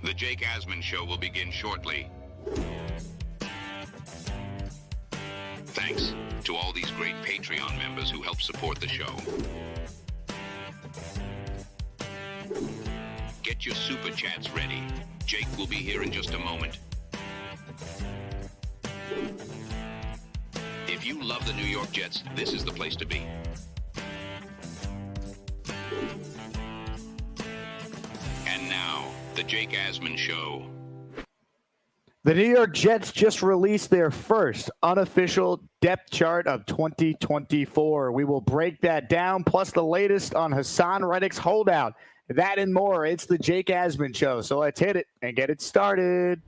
The Jake Asman Show will begin shortly. Thanks to all these great Patreon members who help support the show. Get your super chats ready. Jake will be here in just a moment. If you love the New York Jets, this is the place to be. And now, the Jake Asman Show. The New York Jets just released their first unofficial depth chart of 2024. We will break that down, plus the latest on Hassan Reddick's holdout. That and more. It's the Jake Asman Show. So let's hit it and get it started.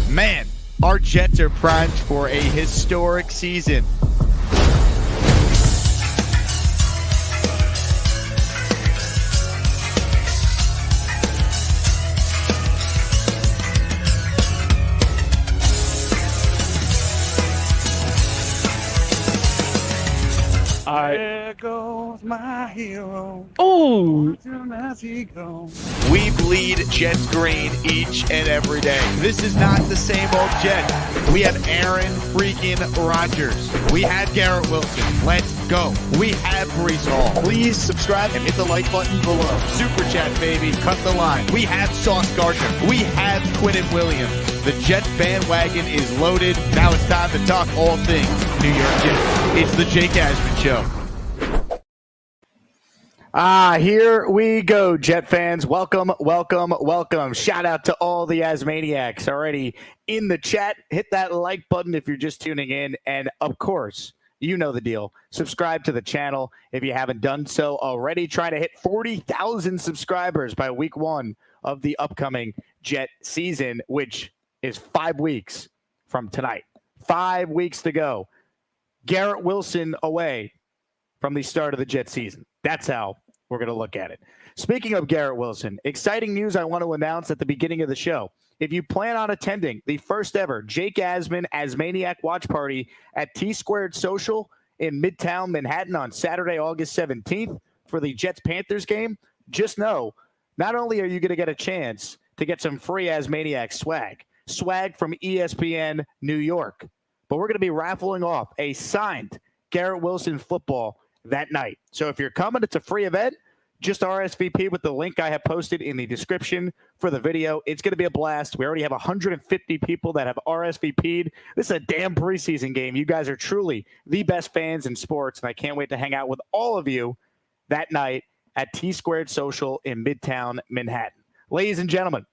Man, our Jets are primed for a historic season. There goes my hero. Oh, We bleed Jets green each and every day. This is not the same old Jets. We have Aaron freaking Rodgers. We have Garrett Wilson. Let's go. We have Breece Hall. Please subscribe and hit the like button below. Super chat, baby. Cut the line. We have Sauce Gardner. We have Quinnen Williams. The Jets bandwagon is loaded. Now it's time to talk all things New York Jets. It's the Jake Asman Show. Here we go, Jet fans. Welcome, welcome, welcome. Shout out to all the Asmaniacs already in the chat. Hit that like button if you're just tuning in. And, of course, you know the deal. Subscribe to the channel if you haven't done so already. Trying to hit 40,000 subscribers by week 1 of the upcoming Jet season, which is 5 weeks from tonight. 5 weeks to go. Garrett Wilson away from the start of the Jet season. That's how we're going to look at it. Speaking of Garrett Wilson, exciting news I want to announce at the beginning of the show. If you plan on attending the first ever Jake Asman Asmaniac Watch Party at T-Squared Social in Midtown Manhattan on Saturday, August 17th for the Jets-Panthers game, just know not only are you going to get a chance to get some free Asmaniac swag from ESPN New York, but we're going to be raffling off a signed Garrett Wilson football that night. So if you're coming, it's a free event. Just RSVP with the link I have posted in the description for the video. It's going to be a blast. We already have 150 people that have RSVP'd. This is a damn preseason game. You guys are truly the best fans in sports, and I can't wait to hang out with all of you that night at T-Squared Social in Midtown Manhattan. Ladies and gentlemen,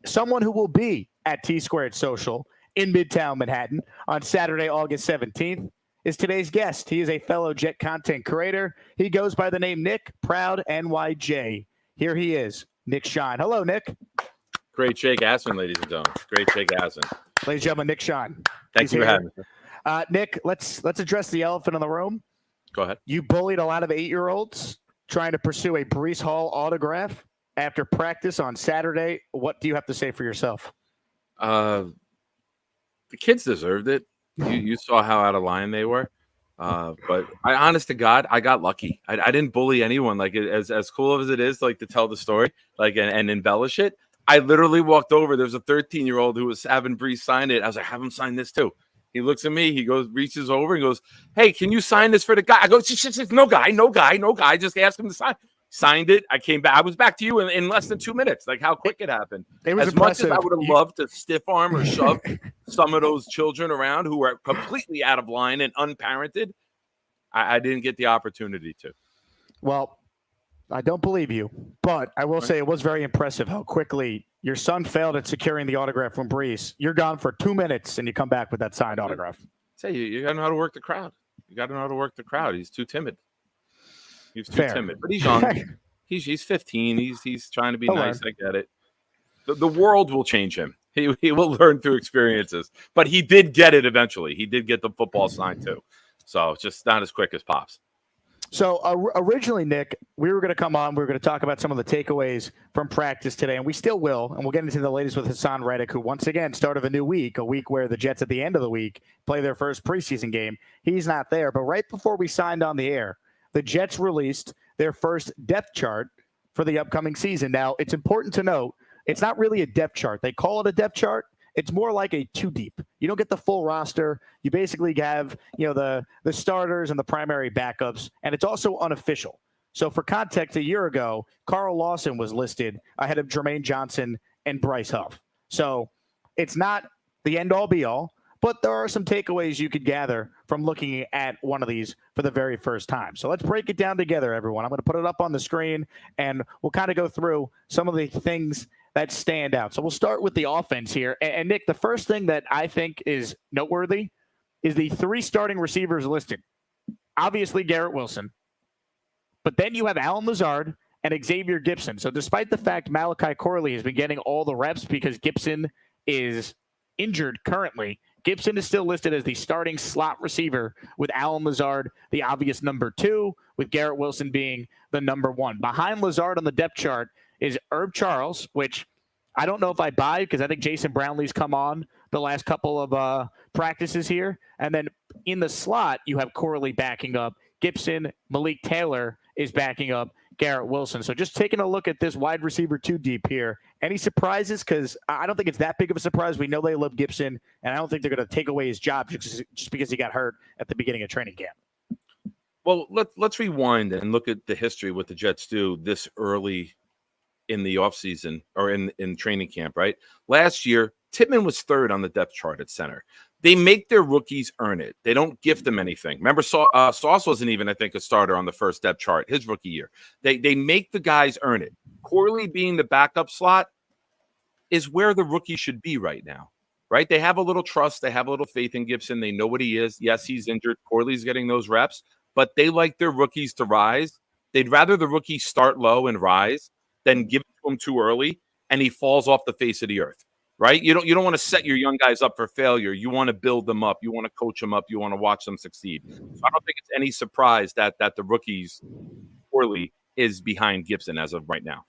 someone who will be at T-Squared Social in Midtown Manhattan on Saturday, August 17th, is today's guest. He is a fellow Jet content creator. He goes by the name Nick, proud NYJ. Here he is, Nick Shine. Hello, Nick. Great Jake Asman, ladies and gentlemen. Great Jake Asman. Ladies and gentlemen, Nick Shine. Thank you for having me. Nick, let's address the elephant in the room. Go ahead. You bullied a lot of 8-year-olds trying to pursue a Breece Hall autograph after practice on Saturday. What do you have to say for yourself? The kids deserved it. You saw how out of line they were. But honest to God, I got lucky. I didn't bully anyone. Like as cool as it is, like to tell the story, like and embellish it. I literally walked over. There was a 13-year-old who was having Breece sign it. I was like, have him sign this too. He looks at me. He goes, reaches over and goes, hey, can you sign this for the guy? I go, no guy. Just ask him to sign. Signed it. I came back. I was back to you in less than 2 minutes. Like how quick it happened. It was as impressive. much as I would have loved to stiff arm or shove some of those children around who are completely out of line and unparented, I didn't get the opportunity to. Well, I don't believe you, but I will say it was very impressive how quickly your son failed at securing the autograph from Breece. You're gone for 2 minutes and you come back with that signed autograph. Say you got to know how to work the crowd. He's too timid. He's too timid, but he's young. He's 15. He's trying to be nice. I get it. The world will change him. He will learn through experiences. But he did get it eventually. He did get the football signed too. So just not as quick as Pops. So originally, Nick, we were going to come on. We were going to talk about some of the takeaways from practice today, and we still will. And we'll get into the latest with Hassan Reddick, who once again started a new week, a week where the Jets at the end of the week play their first preseason game. He's not there. But right before we signed on the air, the Jets released their first depth chart for the upcoming season. Now, it's important to note it's not really a depth chart. They call it a depth chart. It's more like a two deep. You don't get the full roster. You basically have, the starters and the primary backups, and it's also unofficial. So for context, a year ago, Carl Lawson was listed ahead of Jermaine Johnson and Bryce Huff. So it's not the end-all be-all, but there are some takeaways you could gather from looking at one of these for the very first time. So let's break it down together, everyone. I'm going to put it up on the screen, and we'll kind of go through some of the things that stand out. So we'll start with the offense here. And Nick, the first thing that I think is noteworthy is the three starting receivers listed. Obviously, Garrett Wilson. But then you have Allen Lazard and Xavier Gipson. So despite the fact Malachi Corley has been getting all the reps because Gipson is injured currently, Gipson is still listed as the starting slot receiver with Allen Lazard, the obvious number 2, with Garrett Wilson being the number 1. Behind Lazard on the depth chart is Herb Charles, which I don't know if I buy because I think Jason Brownlee's come on the last couple of practices here. And then in the slot, you have Corley backing up Gipson. Malik Taylor is backing up Garrett Wilson. So just taking a look at this wide receiver 2 deep here. Any surprises? Because I don't think it's that big of a surprise. We know they love Gipson, and I don't think they're going to take away his job just because he got hurt at the beginning of training camp. Well, let's rewind and look at the history what the Jets do this early in the offseason or in training camp, right? Last year, Tittman was 3rd on the depth chart at center. They make their rookies earn it. They don't gift them anything. Remember, Sauce wasn't even, I think, a starter on the first depth chart his rookie year. They make the guys earn it. Corley being the backup slot is where the rookie should be right now, right? They have a little trust. They have a little faith in Gipson. They know what he is. Yes, he's injured. Corley's getting those reps, but they like their rookies to rise. They'd rather the rookie start low and rise than give it to him too early and he falls off the face of the earth. Right? You don't want to set your young guys up for failure. You want to build them up. You want to coach them up. You want to watch them succeed. So I don't think it's any surprise that the rookies Corley is behind Gipson as of right now.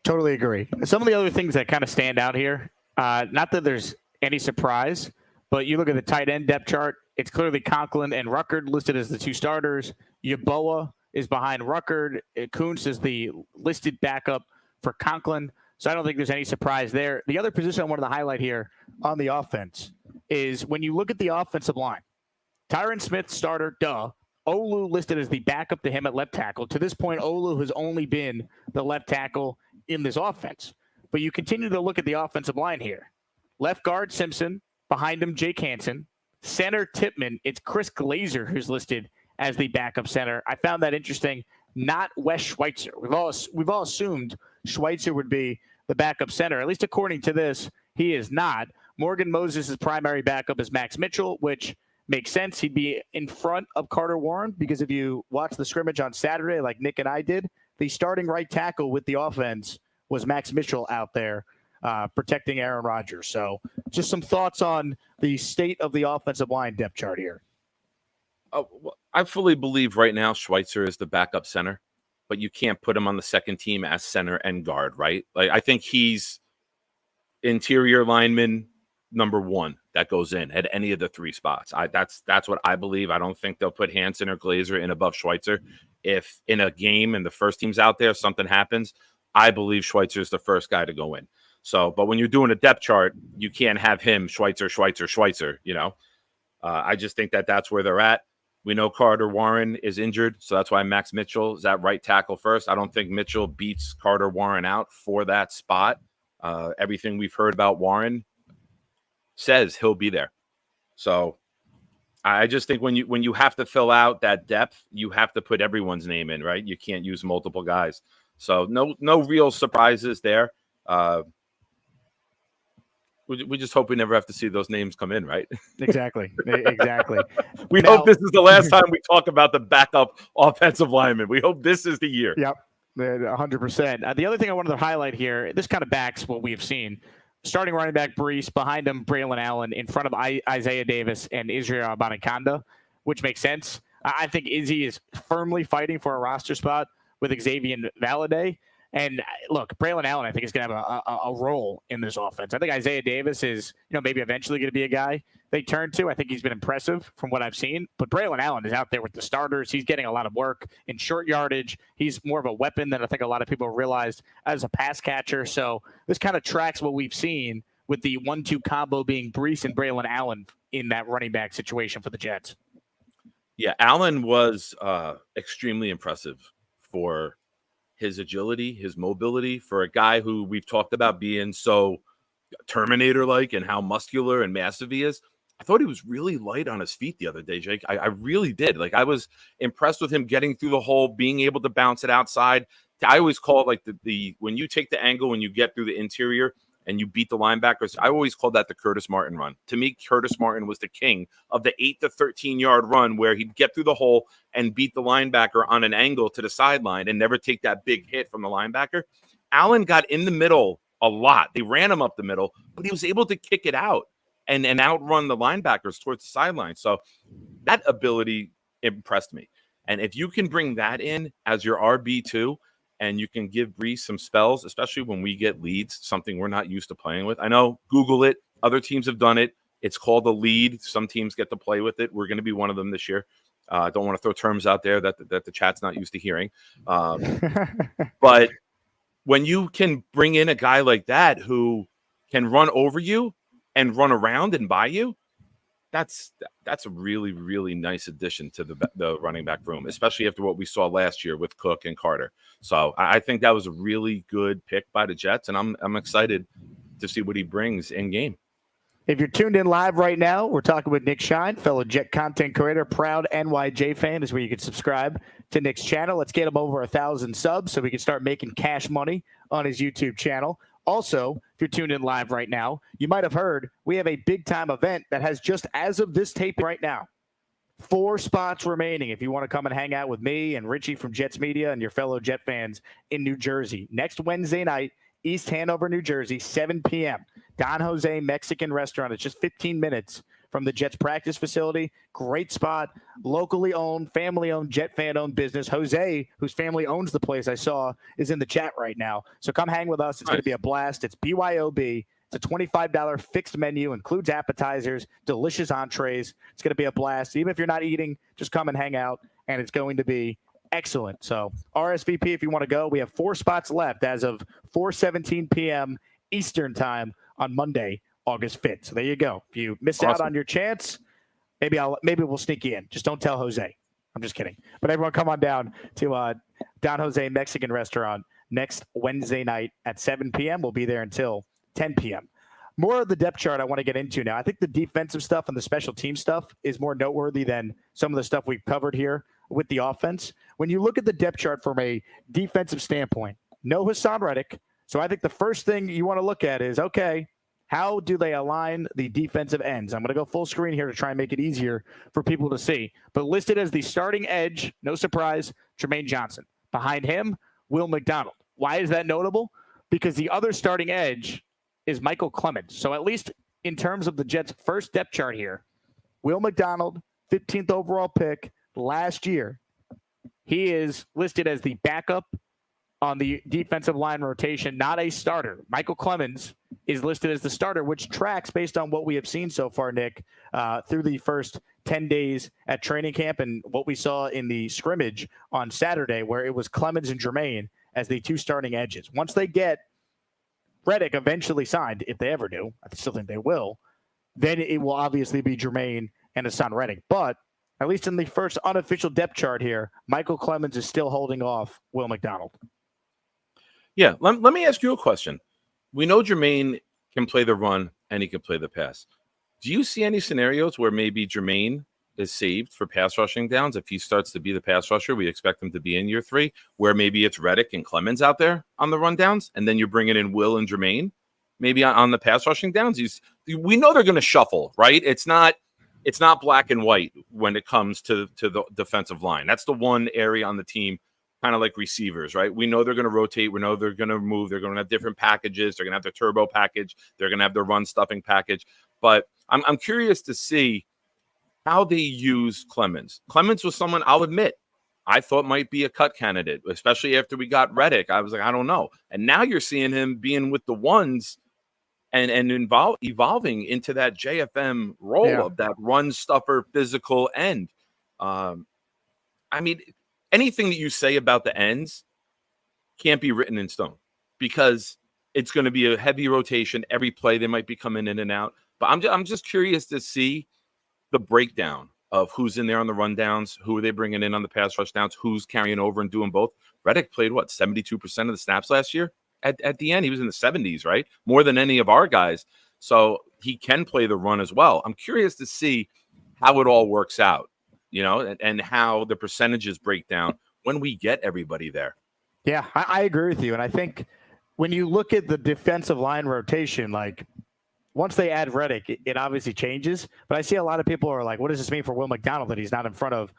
Totally agree. Some of the other things that kind of stand out here, not that there's any surprise, but you look at the tight end depth chart, it's clearly Conklin and Ruckert listed as the 2 starters. Yeboah is behind Ruckert. Kuntz is the listed backup for Conklin. So I don't think there's any surprise there. The other position I wanted to highlight here on the offense is when you look at the offensive line, Tyron Smith, starter, Olu listed as the backup to him at left tackle. To this point, Olu has only been the left tackle in this offense. But you continue to look at the offensive line here. Left guard, Simpson. Behind him, Jake Hansen. Center, Tittman. It's Chris Glazer who's listed as the backup center. I found that interesting. Not Wes Schweitzer. We've all assumed Schweitzer would be the backup center. At least according to this, he is not. Morgan Moses' primary backup is Max Mitchell, which makes sense. He'd be in front of Carter Warren because if you watch the scrimmage on Saturday, like Nick and I did, the starting right tackle with the offense was Max Mitchell out there protecting Aaron Rodgers. So just some thoughts on the state of the offensive line depth chart here. I fully believe right now Schweitzer is the backup center, but you can't put him on the second team as center and guard, right? Like I think he's interior lineman number 1 that goes in at any of the 3 spots. That's what I believe. I don't think they'll put Hansen or Glazer in above Schweitzer. If in a game and the first team's out there, something happens, I believe Schweitzer is the first guy to go in. So, but when you're doing a depth chart, you can't have him Schweitzer, you know. I just think that's where they're at. We know Carter Warren is injured, so that's why Max Mitchell is at right tackle first. I don't think Mitchell beats Carter Warren out for that spot. Everything we've heard about Warren says he'll be there. So I just think when you have to fill out that depth, you have to put everyone's name in, right? You can't use multiple guys. So no real surprises there. We just hope we never have to see those names come in, right? Exactly. We hope this is the last time we talk about the backup offensive lineman. We hope this is the year. Yep, 100%. The other thing I wanted to highlight here, this kind of backs what we have seen. Starting running back Brees, behind him Braylon Allen, in front of Isaiah Davis and Israel Abanikanda, which makes sense. I think Izzy is firmly fighting for a roster spot with Xavier Valladay. And look, Braylon Allen, I think, is going to have a role in this offense. I think Isaiah Davis is, maybe eventually going to be a guy they turn to. I think he's been impressive from what I've seen. But Braylon Allen is out there with the starters. He's getting a lot of work in short yardage. He's more of a weapon than I think a lot of people realized as a pass catcher. So this kind of tracks what we've seen with the 1-2 combo being Brees and Braylon Allen in that running back situation for the Jets. Yeah, Allen was extremely impressive for his agility, his mobility, for a guy who we've talked about being so Terminator-like and how muscular and massive he is. I thought he was really light on his feet the other day, Jake. I really did. Like, I was impressed with him getting through the hole, being able to bounce it outside. I always call it like the when you take the angle, when you get through the interior and you beat the linebackers, I always called that the Curtis Martin run. To me, Curtis Martin was the king of the 8 to 13-yard run where he'd get through the hole and beat the linebacker on an angle to the sideline and never take that big hit from the linebacker. Allen got in the middle a lot. They ran him up the middle, but he was able to kick it out and outrun the linebackers towards the sideline. So that ability impressed me. And if you can bring that in as your RB2, and you can give Brees some spells, especially when we get leads, something we're not used to playing with. I know, Google it. Other teams have done it. It's called a lead. Some teams get to play with it. We're going to be one of them this year. I don't want to throw terms out there that the chat's not used to hearing. But when you can bring in a guy like that who can run over you and run around and by you, that's a really, really nice addition to the running back room, especially after what we saw last year with Cook and Carter. So I think that was a really good pick by the Jets, and I'm excited to see what he brings in game. If you're tuned in live right now, we're talking with Nick Shine, fellow Jet content creator, proud NYJ fan, is where you can subscribe to Nick's channel. Let's get him over 1,000 subs so we can start making cash money on his YouTube channel. Also, if you're tuned in live right now, you might have heard we have a big-time event that has just, as of this tape right now, 4 spots remaining if you want to come and hang out with me and Richie from Jets Media and your fellow Jet fans in New Jersey. Next Wednesday night, East Hanover, New Jersey, 7 p.m. Don Jose Mexican Restaurant. It's just 15 minutes from the Jets practice facility. Great spot, locally owned, family-owned, Jet fan-owned business. Jose, whose family owns the place I saw, is in the chat right now. So come hang with us. It's going to be a blast. It's BYOB. It's a $25 fixed menu, includes appetizers, delicious entrees. It's going to be a blast. Even if you're not eating, just come and hang out, and it's going to be excellent. So RSVP if you want to go. We have 4 spots left as of 4:17 p.m. Eastern time on Monday, August 5th. So there you go. If you miss out on your chance, maybe we'll sneak you in. Just don't tell Jose. I'm just kidding. But everyone come on down to Don Jose Mexican Restaurant next Wednesday night at 7 p.m. We'll be there until 10 p.m. More of the depth chart I want to get into now. I think the defensive stuff and the special team stuff is more noteworthy than some of the stuff we've covered here with the offense. When you look at the depth chart from a defensive standpoint, no Hassan Reddick. So I think the first thing you want to look at is, okay, how do they align the defensive ends? I'm going to go full screen here to try and make it easier for people to see. But listed as the starting edge, no surprise, Jermaine Johnson. Behind him, Will McDonald. Why is that notable? Because the other starting edge is Michael Clemens. So at least in terms of the Jets' first depth chart here, Will McDonald, 15th overall pick last year, he is listed as the backup on the defensive line rotation, not a starter. Michael Clemens is listed as the starter, which tracks based on what we have seen so far, Nick, through the first 10 days at training camp and what we saw in the scrimmage on Saturday, where it was Clemens and Jermaine as the 2 starting edges. Once they get Reddick eventually signed, if they ever do, I still think they will, then it will obviously be Jermaine and Hassan Reddick. But at least in the first unofficial depth chart here, Michael Clemens is still holding off Will McDonald. Yeah, let me ask you a question. We know Jermaine can play the run and he can play the pass. Do you see any scenarios where maybe Jermaine is saved for pass rushing downs? If he starts to be the pass rusher, we expect him to be in year 3, where maybe it's Reddick and Clemens out there on the run downs, and then you're bringing in Will and Jermaine maybe on the pass rushing downs. We know they're going to shuffle, right? It's not black and white when it comes to the defensive line. That's the one area on the team, kind of like receivers, right? We know they're going to rotate. We know they're going to move. They're going to have different packages. They're going to have their turbo package. They're going to have their run stuffing package. But I'm curious to see how they use Clemens. Clemens was someone, I'll admit, I thought might be a cut candidate, especially after we got Reddick. I was like, I don't know. And now you're seeing him being with the ones and evolving into that JFM role of that run stuffer physical end. I mean, anything that you say about the ends can't be written in stone because it's going to be a heavy rotation. Every play they might be coming in and out. But I'm just curious to see the breakdown of who's in there on the rundowns, who are they bringing in on the pass rush downs, who's carrying over and doing both. Reddick played, 72% of the snaps last year? At the end, he was in the 70s, right? More than any of our guys. So he can play the run as well. I'm curious to see how it all works out, and how the percentages break down when we get everybody there. Yeah, I agree with you. And I think when you look at the defensive line rotation, like once they add Reddick, it obviously changes. But I see a lot of people are like, what does this mean for Will McDonald that he's not in front of,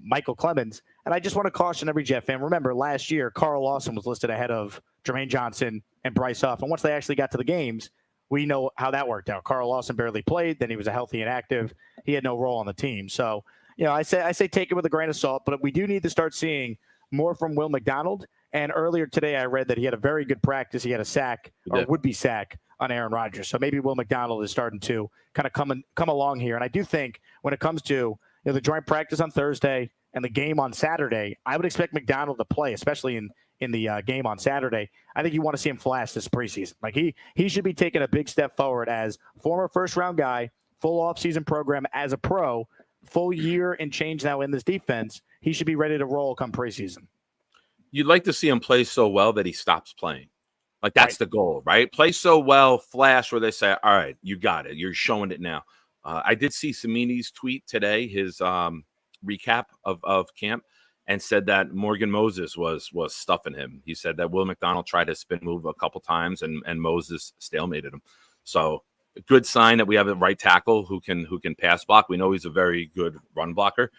Michael Clemens? And I just want to caution every Jet fan. Remember, last year, Carl Lawson was listed ahead of Jermaine Johnson and Bryce Huff. And once they actually got to the games, we know how that worked out. Carl Lawson barely played. Then he was a healthy and active. He had no role on the team. So, I say take it with a grain of salt. But we do need to start seeing more from Will McDonald. And earlier today, I read that he had a very good practice. He had a sack or would-be sack on Aaron Rodgers. So maybe Will McDonald is starting to kind of come along here. And I do think when it comes to the joint practice on Thursday and the game on Saturday, I would expect McDonald to play, especially in the game on Saturday. I think you want to see him flash this preseason. Like he should be taking a big step forward as former first-round guy, full offseason program as a pro, full year and change now in this defense. He should be ready to roll come preseason. You'd like to see him play so well that he stops playing. Like that's the goal, right? Play so well, flash where they say, all right, you got it. You're showing it now. I did see Samini's tweet today, his recap of camp, and said that Morgan Moses was stuffing him. He said that Will McDonald tried to spin move a couple times and Moses stalemated him. So a good sign that we have a right tackle who can pass block. We know he's a very good run blocker,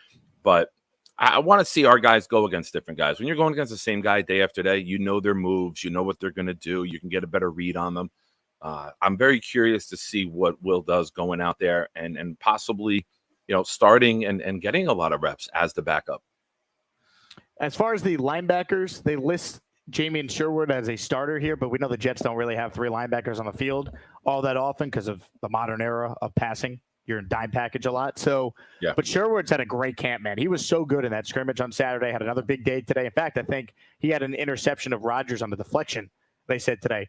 but I want to see our guys go against different guys. When you're going against the same guy day after day, you know their moves, you know what they're going to do. You can get a better read on them. I'm very curious to see what Will does going out there and possibly, starting and getting a lot of reps as the backup. As far as the linebackers, they list Jamian Sherwood as a starter here, but we know the Jets don't really have three linebackers on the field all that often because of the modern era of passing. You're in dime package a lot. So, yeah. But Sherwood's had a great camp, man. He was so good in that scrimmage on Saturday, had another big day today. In fact, I think he had an interception of Rodgers on the deflection, they said today.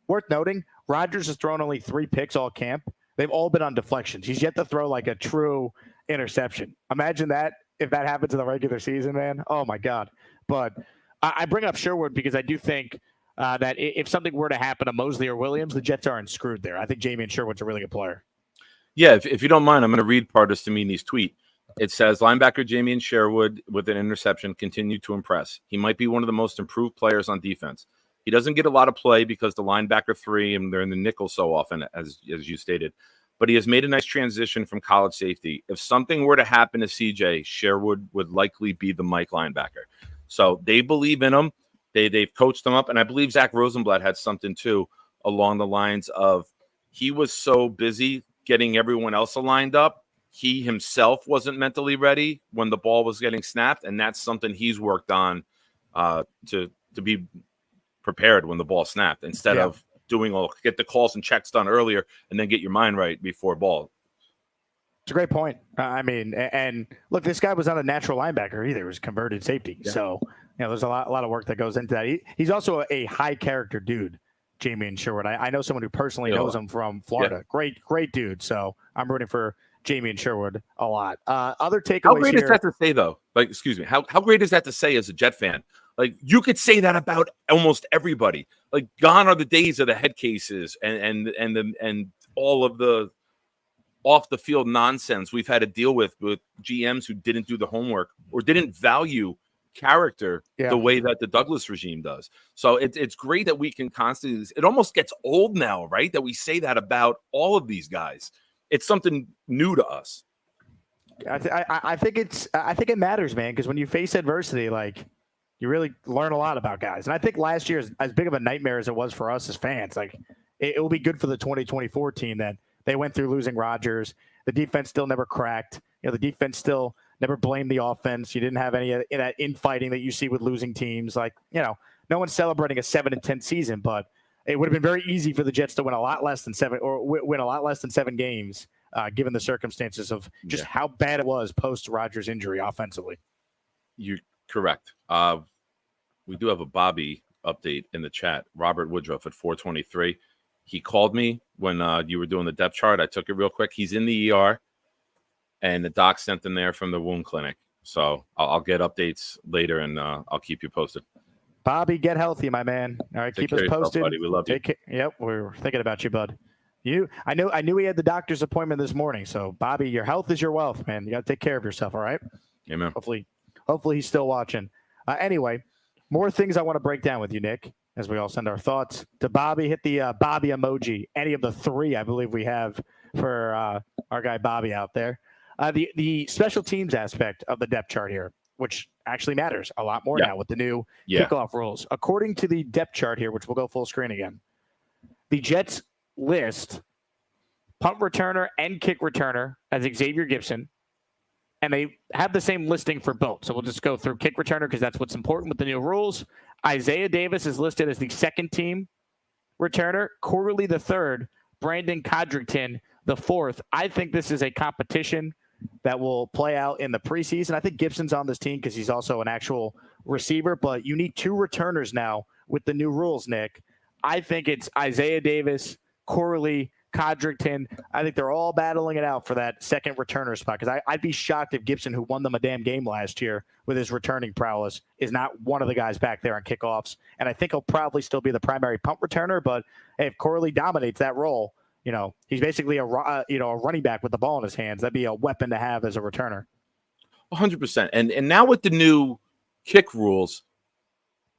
Worth noting, Rodgers has thrown only 3 picks all camp. They've all been on deflections. He's yet to throw like a true interception. Imagine that if that happens in the regular season, man. Oh, my God. But I bring up Sherwood because I do think that if something were to happen to Mosley or Williams, the Jets aren't screwed there. I think Jamian Sherwood's a really good player. Yeah, if you don't mind, I'm going to read part of Samini's tweet. It says, linebacker Jamian Sherwood with an interception continued to impress. He might be one of the most improved players on defense. He doesn't get a lot of play because the linebacker 3 and they're in the nickel so often, as you stated. But he has made a nice transition from college safety. If something were to happen to CJ, Sherwood would likely be the Mike linebacker. So they believe in him. They've coached him up. And I believe Zach Rosenblatt had something, too, along the lines of he was so busy getting everyone else aligned up. He himself wasn't mentally ready when the ball was getting snapped. And that's something he's worked on to be prepared when the ball snapped instead of get the calls and checks done earlier and then get your mind right before ball. It's a great point. And look, this guy was not a natural linebacker either. He was converted safety. Yeah. So, there's a lot of work that goes into that. He's also a high character dude, Jamian Sherwood. I know someone who personally knows him from Florida. Yeah. Great dude. So I'm rooting for Jamian Sherwood a lot. Other takeaways. How great is that to say, though? Like, excuse me. How great is that to say as a Jet fan? Like, you could say that about almost everybody. Like, gone are the days of the head cases and all of the off the field nonsense we've had to deal with GMs who didn't do the homework or didn't value character the way that the Douglas regime does. So it's great that we can constantly. It almost gets old now, right? That we say that about all of these guys. It's something new to us. I think it matters, man, because when you face adversity, like, you really learn a lot about guys. And I think last year, as big of a nightmare as it was for us as fans, like it will be good for the 2024 team that they went through losing Rodgers. The defense still never cracked. The defense still never blamed the offense. You didn't have any of that infighting that you see with losing teams. Like, no one's celebrating a 7-10 season, but it would have been very easy for the Jets to win a lot less than 7 games, given the circumstances of just how bad it was post Rodgers injury offensively. You're correct. We do have a Bobby update in the chat. Robert Woodruff at 423. He called me when you were doing the depth chart. I took it real quick. He's in the ER, and the doc sent him there from the wound clinic. So I'll get updates later, and I'll keep you posted. Bobby, get healthy, my man. All right, keep us posted. Buddy. We love you. Yep, we're thinking about you, bud. I knew he had the doctor's appointment this morning. So, Bobby, your health is your wealth, man. You got to take care of yourself. All right. Amen. Hopefully he's still watching. Anyway, more things I want to break down with you, Nick, as we all send our thoughts to Bobby. Hit the Bobby emoji. Any of the 3, I believe we have for our guy Bobby out there. The special teams aspect of the depth chart here, which actually matters a lot more now with the new kickoff rules. According to the depth chart here, which we'll go full screen again, the Jets list punt returner and kick returner as Xavier Gipson, and they have the same listing for both. So we'll just go through kick returner because that's what's important with the new rules. Isaiah Davis is listed as the second team returner, Corley the third, Brandon Codrington the fourth. I think this is a competition that will play out in the preseason. I think Gibson's on this team because he's also an actual receiver, but you need 2 returners now with the new rules, Nick. I think it's Isaiah Davis, Corley, Codrington. I think they're all battling it out for that second returner spot because I'd be shocked if Gibson, who won them a damn game last year with his returning prowess, is not one of the guys back there on kickoffs. And I think he'll probably still be the primary punt returner, but hey, if Corley dominates that role, he's basically a running back with the ball in his hands. That'd be a weapon to have as a returner. 100%. And now with the new kick rules,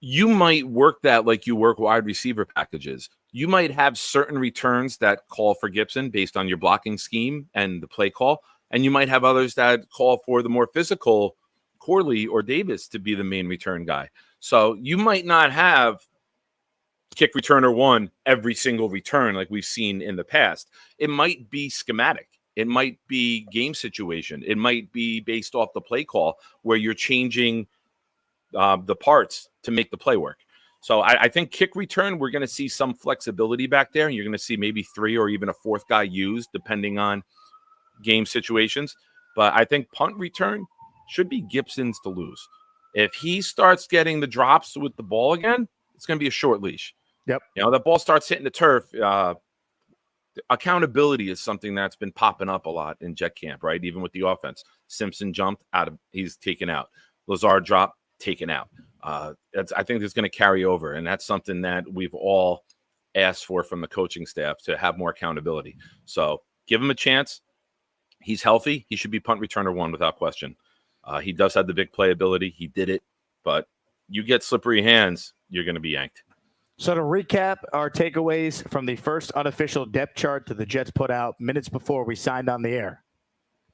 you might work that like you work wide receiver packages. You might have certain returns that call for Gibson based on your blocking scheme and the play call, and you might have others that call for the more physical Corley or Davis to be the main return guy. So you might not have kick returner 1 every single return like we've seen in the past. It might be schematic. It might be game situation. It might be based off the play call where you're changing the parts to make the play work. So I think kick return, we're going to see some flexibility back there, and you're going to see maybe 3 or even a 4th guy used depending on game situations. But I think punt return should be Gibson's to lose. If he starts getting the drops with the ball again, it's going to be a short leash. Yep. The ball starts hitting the turf. Accountability is something that's been popping up a lot in Jet camp, right? Even with the offense. Simpson jumped he's taken out. Lazard dropped, taken out. I think it's going to carry over, and that's something that we've all asked for from the coaching staff to have more accountability. So give him a chance. He's healthy. He should be punt returner 1 without question. He does have the big playability. He did it, but you get slippery hands, you're going to be yanked. So to recap our takeaways from the first unofficial depth chart that the Jets put out minutes before we signed on the air.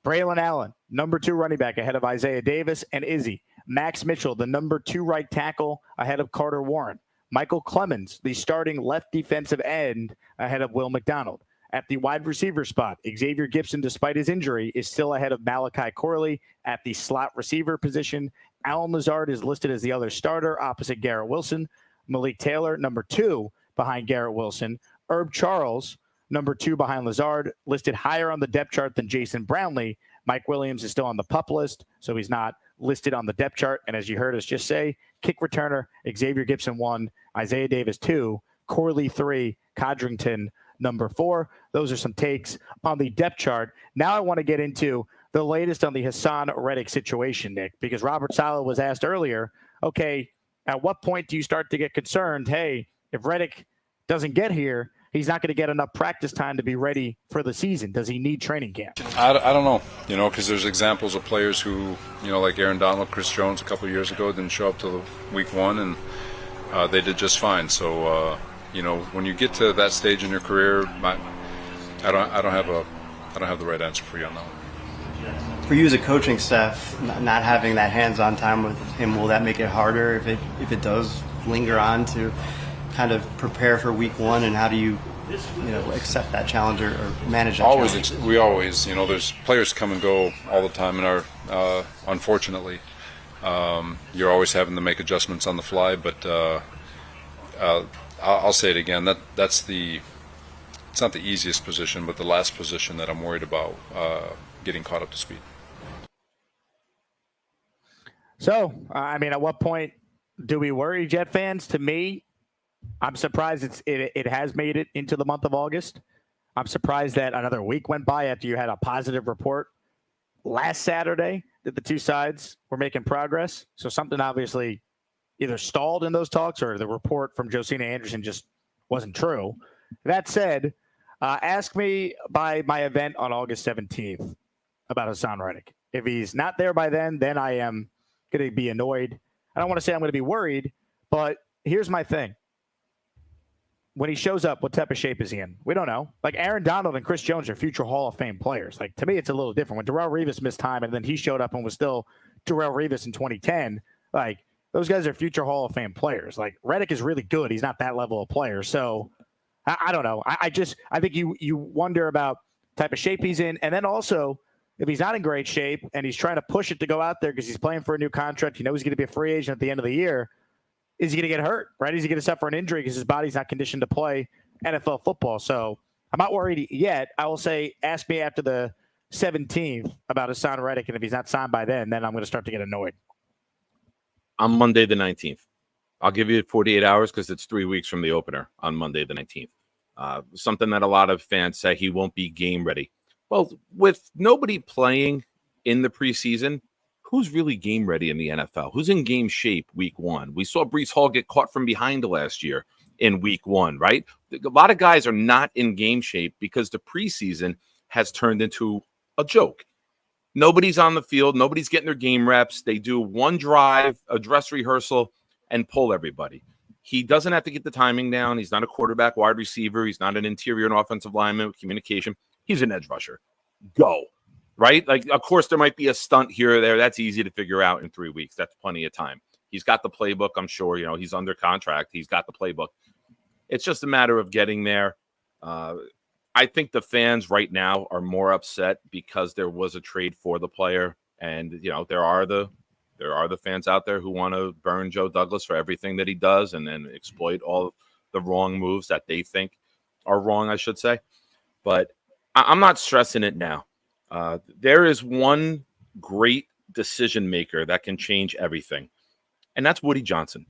Braylon Allen, number 2 running back ahead of Isaiah Davis and Izzy. Max Mitchell, the number 2 right tackle ahead of Carter Warren. Michael Clemens, the starting left defensive end ahead of Will McDonald. At the wide receiver spot, Xavier Gipson, despite his injury, is still ahead of Malachi Corley. At the slot receiver position, Alan Lazard is listed as the other starter opposite Garrett Wilson. Malik Taylor, number 2 behind Garrett Wilson. Herb Charles, number 2 behind Lazard, listed higher on the depth chart than Jason Brownlee. Mike Williams is still on the PUP list, so he's not listed on the depth chart. And as you heard us just say, kick returner, Xavier Gipson 1, Isaiah Davis 2, Corley 3, Codrington number 4. Those are some takes on the depth chart. Now I want to get into the latest on the Hassan Reddick situation, Nick, because Robert Saleh was asked earlier, okay, at what point do you start to get concerned, hey, if Reddick doesn't get here, he's not going to get enough practice time to be ready for the season? Does he need training camp? I don't know, because there's examples of players who, like Aaron Donald, Chris Jones a couple of years ago didn't show up till week 1, and they did just fine. So, when you get to that stage in your career, I don't have the right answer for you on that one. For you as a coaching staff, not having that hands-on time with him, will that make it harder if it does linger on to kind of prepare for week 1? And how do you accept that challenge or manage that challenge? We always, there's players come and go all the time in our, unfortunately. You're always having to make adjustments on the fly, but I'll say it again. It's not the easiest position, but the last position that I'm worried about getting caught up to speed. So, at what point do we worry, Jet fans? To me, I'm surprised it has made it into the month of August. I'm surprised that another week went by after you had a positive report last Saturday that the two sides were making progress. So something obviously either stalled in those talks or the report from Josina Anderson just wasn't true. That said, ask me by my event on August 17th about Hassan Reddick. If he's not there by then I am going to be annoyed. I don't want to say I'm going to be worried, but here's my thing. When he shows up, what type of shape is he in? We don't know. Like Aaron Donald and Chris Jones are future Hall of Fame players. Like, to me, it's a little different. When Darrelle Revis missed time and then he showed up and was still Darrelle Revis in 2010, like, those guys are future Hall of Fame players. Like, Reddick is really good. He's not that level of player. So, I don't know. I think you wonder about the type of shape he's in. And then also, if he's not in great shape and he's trying to push it to go out there because he's playing for a new contract, he's going to be a free agent at the end of the year, is he going to get hurt, right? Is he going to suffer an injury because his body's not conditioned to play NFL football? So I'm not worried yet. I will say, ask me after the 17th about Hassan Reddick, and if he's not signed by then I'm going to start to get annoyed. On Monday the 19th. I'll give you 48 hours because it's 3 weeks from the opener on Monday the 19th. Something that a lot of fans say he won't be game ready. Well, with nobody playing in the preseason, who's really game ready in the NFL? Who's in game shape week one? We saw Breece Hall get caught from behind last year in week one, right? A lot of guys are not in game shape because the preseason has turned into a joke. Nobody's on the field. Nobody's getting their game reps. They do one drive, a dress rehearsal, and pull everybody. He doesn't have to get the timing down. He's not a quarterback wide receiver. He's not an interior and offensive lineman with communication. He's an edge rusher. Go. Right? Like, of course, there might be a stunt here or there. That's easy to figure out in 3 weeks. That's plenty of time. He's got the playbook, I'm sure. He's under contract. He's got the playbook. It's just a matter of getting there. I think the fans right now are more upset because there was a trade for the player. And, there are the fans out there who want to burn Joe Douglas for everything that he does and then exploit all the wrong moves that they think are wrong, I should say. But I'm not stressing it now. There is one great decision maker that can change everything, and that's Woody Johnson.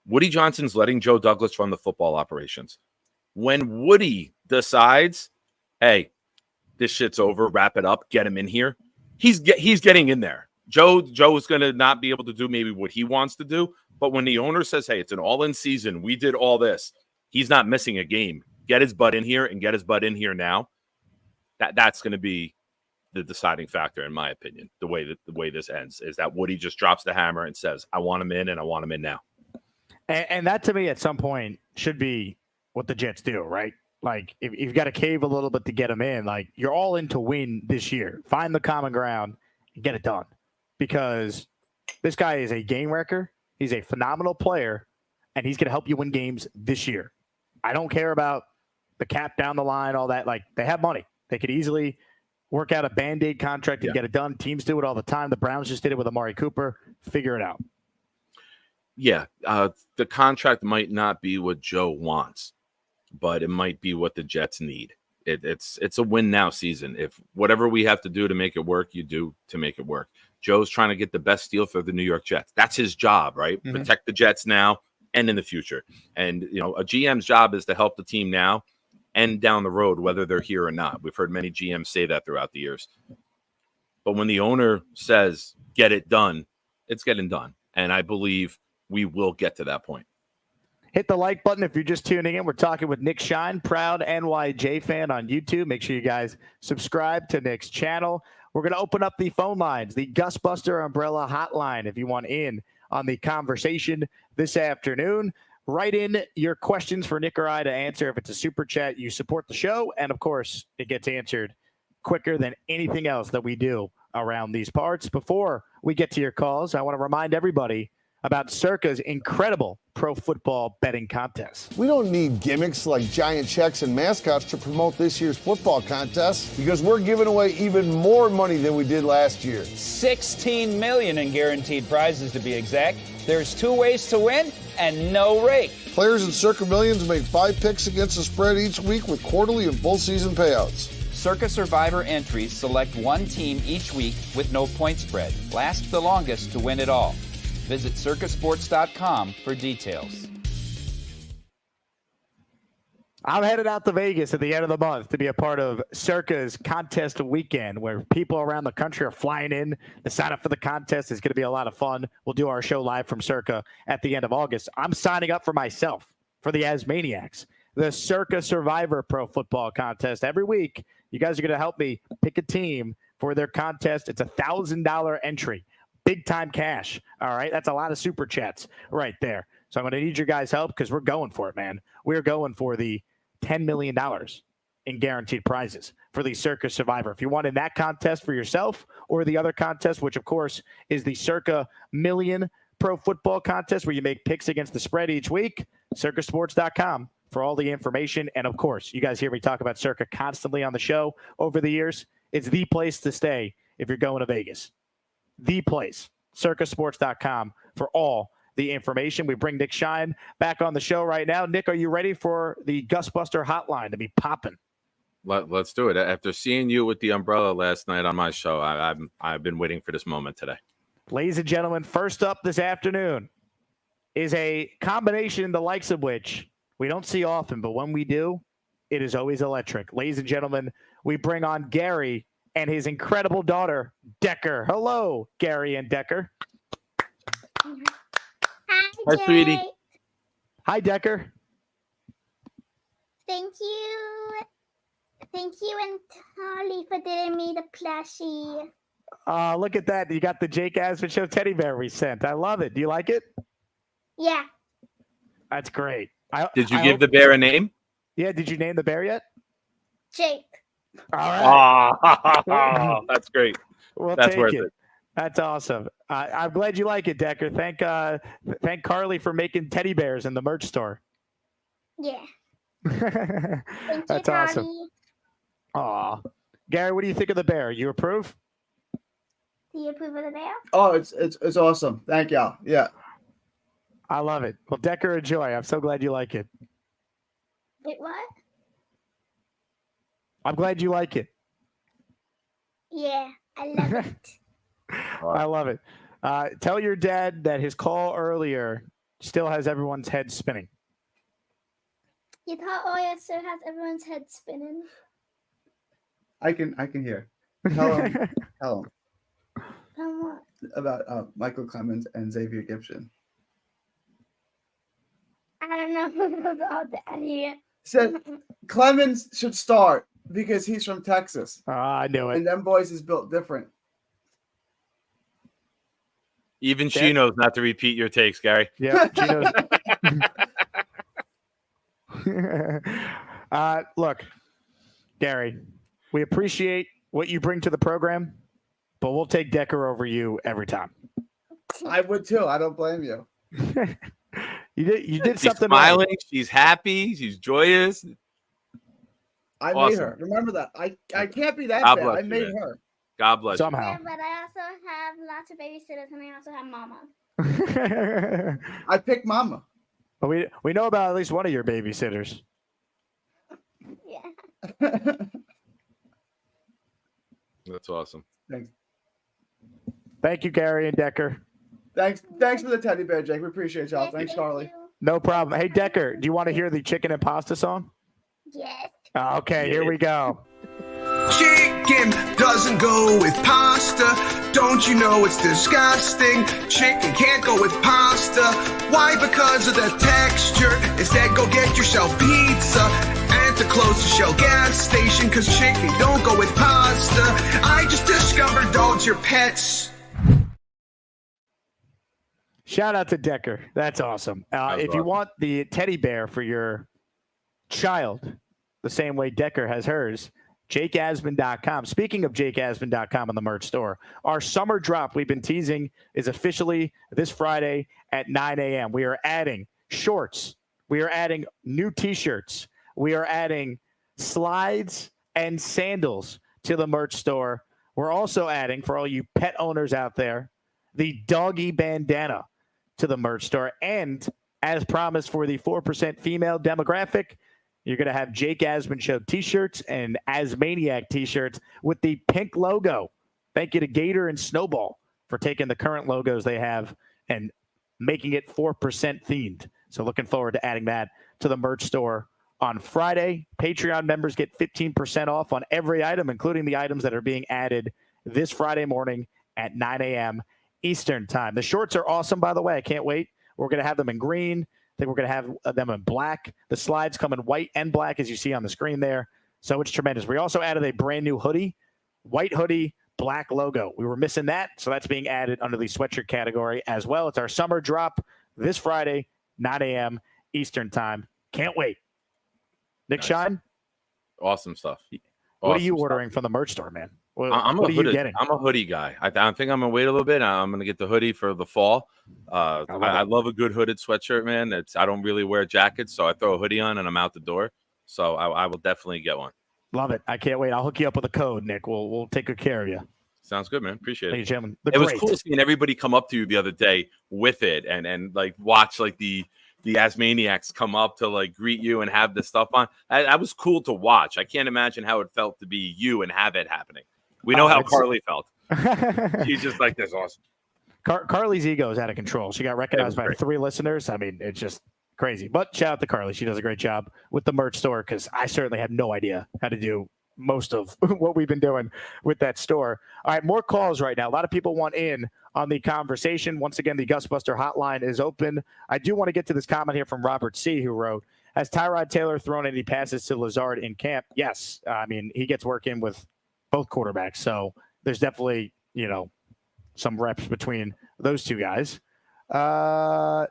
Woody Johnson's letting Joe Douglas run the football operations. When Woody decides, hey, this shit's over, wrap it up, get him in here, he's getting in there. Joe is going to not be able to do maybe what he wants to do, but when the owner says, hey, it's an all-in season, we did all this, he's not missing a game. Get his butt in here and get his butt in here now. That's going to be the deciding factor, in my opinion. The way this ends is that Woody just drops the hammer and says, I want him in, and I want him in now. And that, to me, at some point, should be what the Jets do, right? Like, if you've got to cave a little bit to get him in, like, you're all in to win this year. Find the common ground and get it done. Because this guy is a game wrecker. He's a phenomenal player, and he's going to help you win games this year. I don't care about the cap down the line, all that. Like, they have money. They could easily work out a Band-Aid contract and get it done. Teams do it all the time. The Browns just did it with Amari Cooper. Figure it out. Yeah, the contract might not be what Joe wants, but it might be what the Jets need. It's a win now season. If whatever we have to do to make it work, you do to make it work. Joe's trying to get the best deal for the New York Jets. That's his job, right? Mm-hmm. Protect the Jets now and in the future. And, a GM's job is to help the team now and down the road, whether they're here or not. We've heard many GMs say that throughout the years. But when the owner says, get it done, it's getting done. And I believe we will get to that point. Hit the like button if you're just tuning in. We're talking with Nick Shine, proud NYJ fan on YouTube. Make sure you guys subscribe to Nick's channel. We're going to open up the phone lines, the Gusbuster Umbrella Hotline, if you want in on the conversation this afternoon. Write in your questions for Nick or I to answer. If it's a super chat, you support the show. And, of course, it gets answered quicker than anything else that we do around these parts. Before we get to your calls, I want to remind everybody about Circa's incredible pro football betting contest. We don't need gimmicks like giant checks and mascots to promote this year's football contest because we're giving away even more money than we did last year. $16 million in guaranteed prizes to be exact. There's 2 ways to win and no rake. Players in Circa Millions make 5 picks against the spread each week with quarterly and full season payouts. Circa Survivor entries select 1 team each week with no point spread. Last the longest to win it all. Visit circasports.com for details. I'm headed out to Vegas at the end of the month to be a part of Circa's contest weekend where people around the country are flying in to sign up for the contest. It's going to be a lot of fun. We'll do our show live from Circa at the end of August. I'm signing up for myself for the Asmaniacs, the Circa Survivor Pro Football Contest. Every week, you guys are going to help me pick a team for their contest. It's a $1,000 entry. Big time cash. All right. That's a lot of super chats right there. So I'm going to need your guys' help because we're going for it, man. We're going for the $10 million in guaranteed prizes for the Circa Survivor. If you want in that contest for yourself or the other contest, which of course is the Circa Million Pro Football Contest where you make picks against the spread each week, circasports.com for all the information. And of course, you guys hear me talk about Circa constantly on the show over the years. It's the place to stay if you're going to Vegas. The place, circasports.com for all the information. We bring Nick Shine back on the show right now. Nick, are you ready for the Gusbuster hotline to be popping? Let's do it. After seeing you with the umbrella last night on my show, I've been waiting for this moment today. Ladies and gentlemen, first up this afternoon is a combination the likes of which we don't see often, but when we do, it is always electric. Ladies and gentlemen, we bring on Gary and his incredible daughter, Decker. Hello, Gary and Decker. Hi, sweetie. Hi, Decker. Thank you. Thank you and Holly for getting me the plushie. Look at that. You got the Jake Asman Show teddy bear we sent. I love it. Do you like it? Yeah. That's great. Did you give the bear a name? Yeah. Did you name the bear yet? Jake. All right. Oh, that's great. We'll That's take worth it. it. That's awesome. I'm glad you like it, Decker. Thank Carly for making teddy bears in the merch store. Yeah. That's awesome. Aw. Gary, what do you think of the bear? You approve? Do you approve of the bear? Oh, it's awesome. Thank y'all. Yeah. I love it. Well, Decker, enjoy. I'm so glad you like it. Wait, what? I'm glad you like it. Yeah, I love it. I love it. Tell your dad that his call earlier still has everyone's head spinning. You thought Oya still has everyone's head spinning. I can hear. Tell him From what? about Michael Clemens and Xavier Gibson. I don't know about that yet. Said Clemens should start because he's from Texas. I knew it. And them boys is built different. Even she knows not to repeat your takes, Gary. Yeah, she knows. Look, Gary, we appreciate what you bring to the program, but we'll take Decker over you every time. I would too. I don't blame you. You did She's something smiling. right. She's happy. She's joyous. I Awesome. made her. Remember that. I can't be that God bad. bless I you, made man. her. God bless Somehow. Yeah, but I also have lots of babysitters and I also have mama. I picked Mama. But we know about at least one of your babysitters. Yeah. That's awesome. Thanks. Thank you, Gary and Decker. Thanks for the teddy bear, Jake. We appreciate y'all. Yes, Thanks, thank Carly. you. No problem. Hey, Decker, do you want to hear the chicken and pasta song? Yes. Okay, here we go. Chicken doesn't go with pasta. Don't you know it's disgusting? Chicken can't go with pasta. Why? Because of the texture. Instead, go get yourself pizza at the closest Shell gas station. Cause chicken don't go with pasta. I just discovered dogs are pets. Shout out to Decker. That's awesome. If you want the teddy bear for your child, the same way Decker has hers, jakeasman.com. Speaking of jakeasman.com and the merch store, our summer drop we've been teasing is officially this Friday at 9 a.m. We are adding shorts. We are adding new T-shirts. We are adding slides and sandals to the merch store. We're also adding, for all you pet owners out there, the doggy bandana to the merch store. And as promised for the 4% female demographic, you're going to have Jake Asman Show T-shirts and Asmaniac T-shirts with the pink logo. Thank you to Gator and Snowball for taking the current logos they have and making it 4% themed. So looking forward to adding that to the merch store on Friday. Patreon members get 15% off on every item, including the items that are being added this Friday morning at 9 a.m. Eastern time. The shorts are awesome, by the way. I can't wait. We're going to have them in green. I think we're going to have them in black. The slides come in white and black, as you see on the screen there. So it's tremendous. We also added a brand new hoodie, white hoodie, black logo. We were missing that, so that's being added under the sweatshirt category as well. It's our summer drop this Friday, 9 a.m. Eastern time. Can't wait. Nick Shine? Awesome stuff. What are you ordering from the merch store, man? What are you getting? I'm a hoodie guy. I think I'm going to wait a little bit. I'm going to get the hoodie for the fall. I love a good hooded sweatshirt, man. I don't really wear jackets, so I throw a hoodie on and I'm out the door. So I will definitely get one. Love it. I can't wait. I'll hook you up with a code, Nick. We'll take good care of you. Sounds good, man. Appreciate it. Ladies and gentlemen, it was cool seeing everybody come up to you the other day with it and like watch like the Asmaniacs come up to like greet you and have this stuff on. That was cool to watch. I can't imagine how it felt to be you and have it happening. We know how Carly felt. She's just like, that's awesome. Carly's ego is out of control. She got recognized by 3 listeners. I mean, it's just crazy. But shout out to Carly. She does a great job with the merch store because I certainly have no idea how to do most of what we've been doing with that store. All right, more calls right now. A lot of people want in on the conversation. Once again, the Gusbuster hotline is open. I do want to get to this comment here from Robert C., who wrote, has Tyrod Taylor thrown any passes to Lazard in camp? Yes. I mean, he gets work in with both quarterbacks. So there's definitely, some reps between those two guys.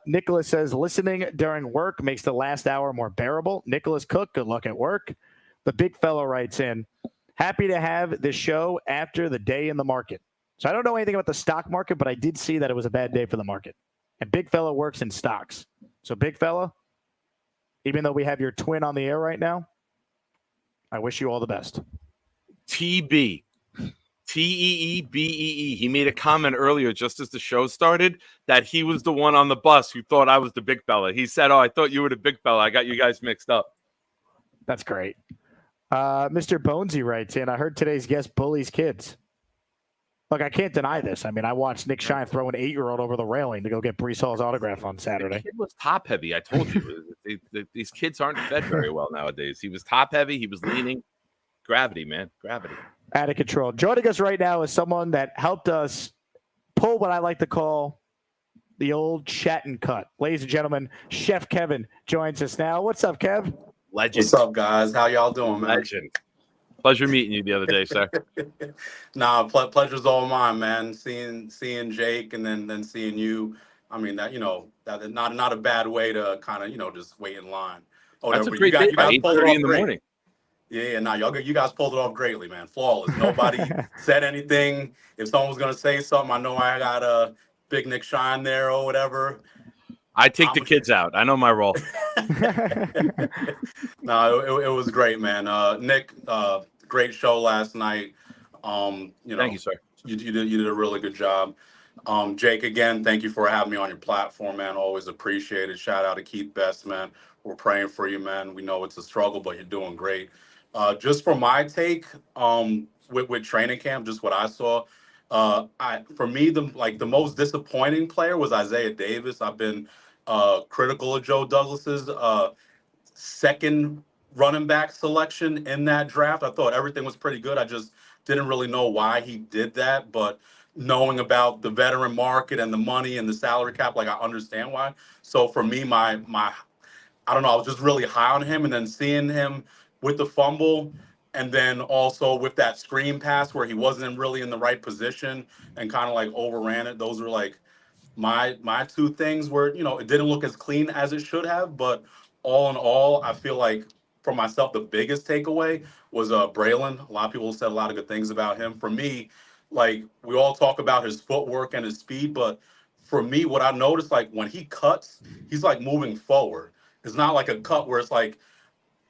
Nicholas says, listening during work makes the last hour more bearable. Nicholas Cook, good luck at work. The big fellow writes in, happy to have this show after the day in the market. So I don't know anything about the stock market, but I did see that it was a bad day for the market. And big fella works in stocks. So big fella, even though we have your twin on the air right now, I wish you all the best. TB. Teebee. He made a comment earlier just as the show started that he was the one on the bus who thought I was the big fella. He said, I thought you were the big fella. I got you guys mixed up. That's great. Mr. Bonesy writes in, I heard today's guest bullies kids. Look, I can't deny this. I mean, I watched Nick Shine throw an 8-year-old over the railing to go get Breece Hall's autograph on Saturday. The kid was top heavy. I told you. These kids aren't fed very well nowadays. He was top heavy. He was leaning. Gravity, man. Gravity. Out of control. Joining us right now is someone that helped us pull what I like to call the old chat and cut. Ladies and gentlemen, Chef Kevin joins us now. What's up, Kev? Legend. What's up, guys? How y'all doing, man? Legend. Pleasure meeting you the other day, sir. Pleasure's all mine, man. Seeing Jake and then seeing you. I mean, that that not a bad way to kind of just wait in line. Oh, that's a great day. 8:30 in the morning. Yeah, you guys pulled it off greatly, man. Flawless. Nobody said anything. If someone was gonna say something, I know I got a big Nick Shine there or whatever. I take the kids out. I know my role. No, it was great, man. Nick, great show last night. Thank you, sir. You did a really good job. Jake, again, thank you for having me on your platform, man. Always appreciate it. Shout out to Keith Best, man. We're praying for you, man. We know it's a struggle, but you're doing great. Just for my take, with training camp, just what I saw. For me, the most disappointing player was Isaiah Davis. I've been critical of Joe Douglas's second running back selection in that draft. I thought everything was pretty good. I just didn't really know why he did that, but knowing about the veteran market and the money and the salary cap, I understand why. So for me, I don't know, I was just really high on him, and then seeing him with the fumble and then also with that screen pass where he wasn't really in the right position and kind of overran it. Those were my two things where, it didn't look as clean as it should have, but all in all, I feel like for myself, the biggest takeaway was Braylon. A lot of people said a lot of good things about him. For me, like we all talk about his footwork and his speed, but for me, what I noticed, like when he cuts, he's like moving forward. It's not like a cut where it's like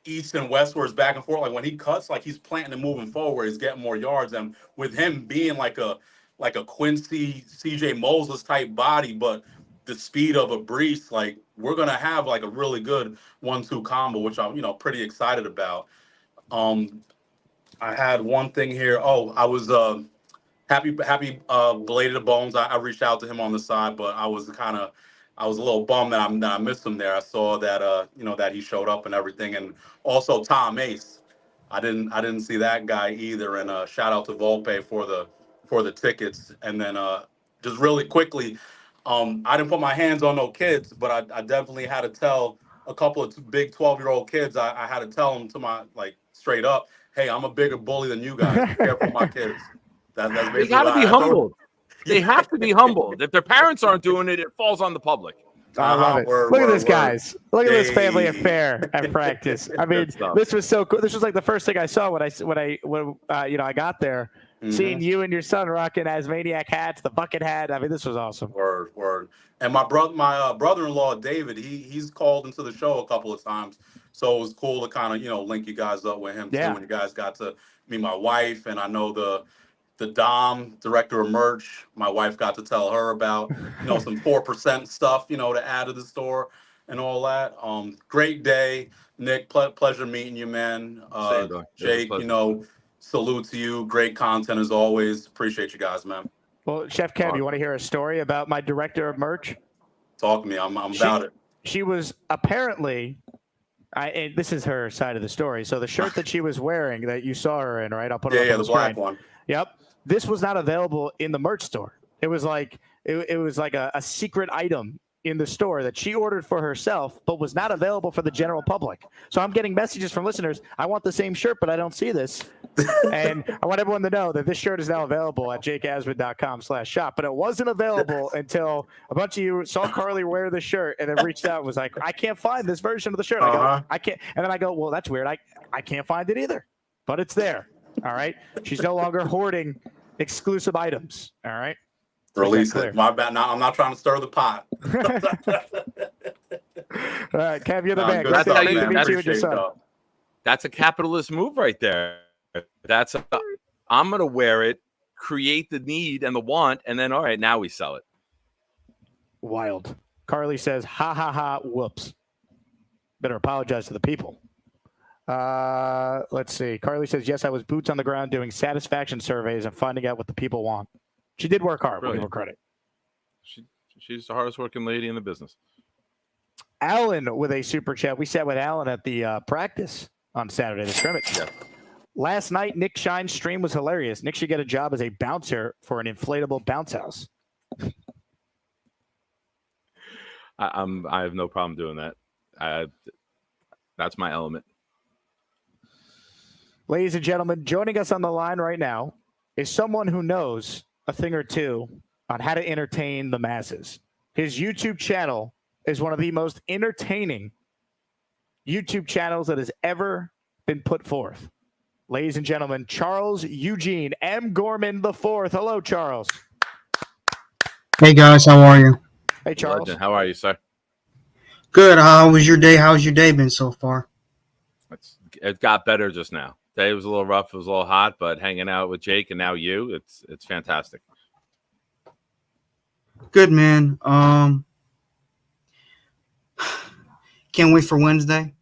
east and west where it's back and forth. Like when he cuts, like he's planting and moving forward, he's getting more yards. And with him being like a Quincy CJ Moses type body, but the speed of a Brees, like we're gonna have like a really good 1-2 combo, which I'm pretty excited about. I had one thing here. Oh, I was happy belated to Bones. I reached out to him on the side, but I was a little bummed that I missed him there. I saw that that he showed up and everything, and also Tom Ace. I didn't see that guy either. And shout out to Volpe for the tickets. And then just really quickly, I didn't put my hands on no kids, but I definitely had to tell a couple of big 12-year-old kids. I had to tell them to my straight up, hey, I'm a bigger bully than you guys. Be careful with my kids. That's basically They got to be humbled. They have to be humbled. If their parents aren't doing it, it falls on the public. I love it. Look at this, guys. Look at this family affair at practice. I mean, this was so cool. This was like the first thing I saw when I got there. Mm-hmm. Seeing you and your son rocking Asmaniac hats, the bucket hat. I mean, this was awesome. Word. And my brother-in-law David, he's called into the show a couple of times, so it was cool to kind of link you guys up with him too. When you guys got to meet my wife, and I know the Dom, director of merch, my wife got to tell her about, some 4% stuff, to add to the store and all that. Great day, Nick. Pleasure meeting you, man. Jake, salute to you. Great content as always. Appreciate you guys, man. Well, Chef Kev, you want to hear a story about my director of merch? Talk to me. I'm about it. She was apparently, and this is her side of the story. So the shirt that she was wearing that you saw her in, right? I'll put it up on the black one. Yep. This was not available in the merch store. It was like a secret item in the store that she ordered for herself, but was not available for the general public. So I'm getting messages from listeners. I want the same shirt, but I don't see this. And I want everyone to know that this shirt is now available at jakeasman.com/shop, but it wasn't available until a bunch of you saw Carly wear the shirt and then reached out and was like, I can't find this version of the shirt. I go, I can't. And then I go, well, that's weird. I can't find it either, but it's there. All right. She's no longer hoarding exclusive items. All right. Release it. My bad. Now I'm not trying to stir the pot. All right, Kev, you're the man. That's a capitalist move right there. I'm gonna wear it, create the need and the want, and then all right, now we sell it. Wild. Carly says, "Ha ha ha! Whoops." Better apologize to the people. Let's see. Carly says, yes, I was boots on the ground doing satisfaction surveys and finding out what the people want. She did work hard. We'll give her credit. She's the hardest working lady in the business. Alan with a super chat. We sat with Alan at the practice on Saturday, the scrimmage. Yeah. Last night, Nick Shine's stream was hilarious. Nick should get a job as a bouncer for an inflatable bounce house. I have no problem doing that. That's my element. Ladies and gentlemen, joining us on the line right now is someone who knows a thing or two on how to entertain the masses. His YouTube channel is one of the most entertaining YouTube channels that has ever been put forth. Ladies and gentlemen, Charles Eugene M. Gorman IV. Hello, Charles. Hey, guys. How are you? Hey, Charles. Legend. How are you, sir? Good. How was your day? How's your day been so far? It got better just now. Today was a little rough. It was a little hot, but hanging out with Jake and now you, it's fantastic. Good, man. Can't wait for Wednesday.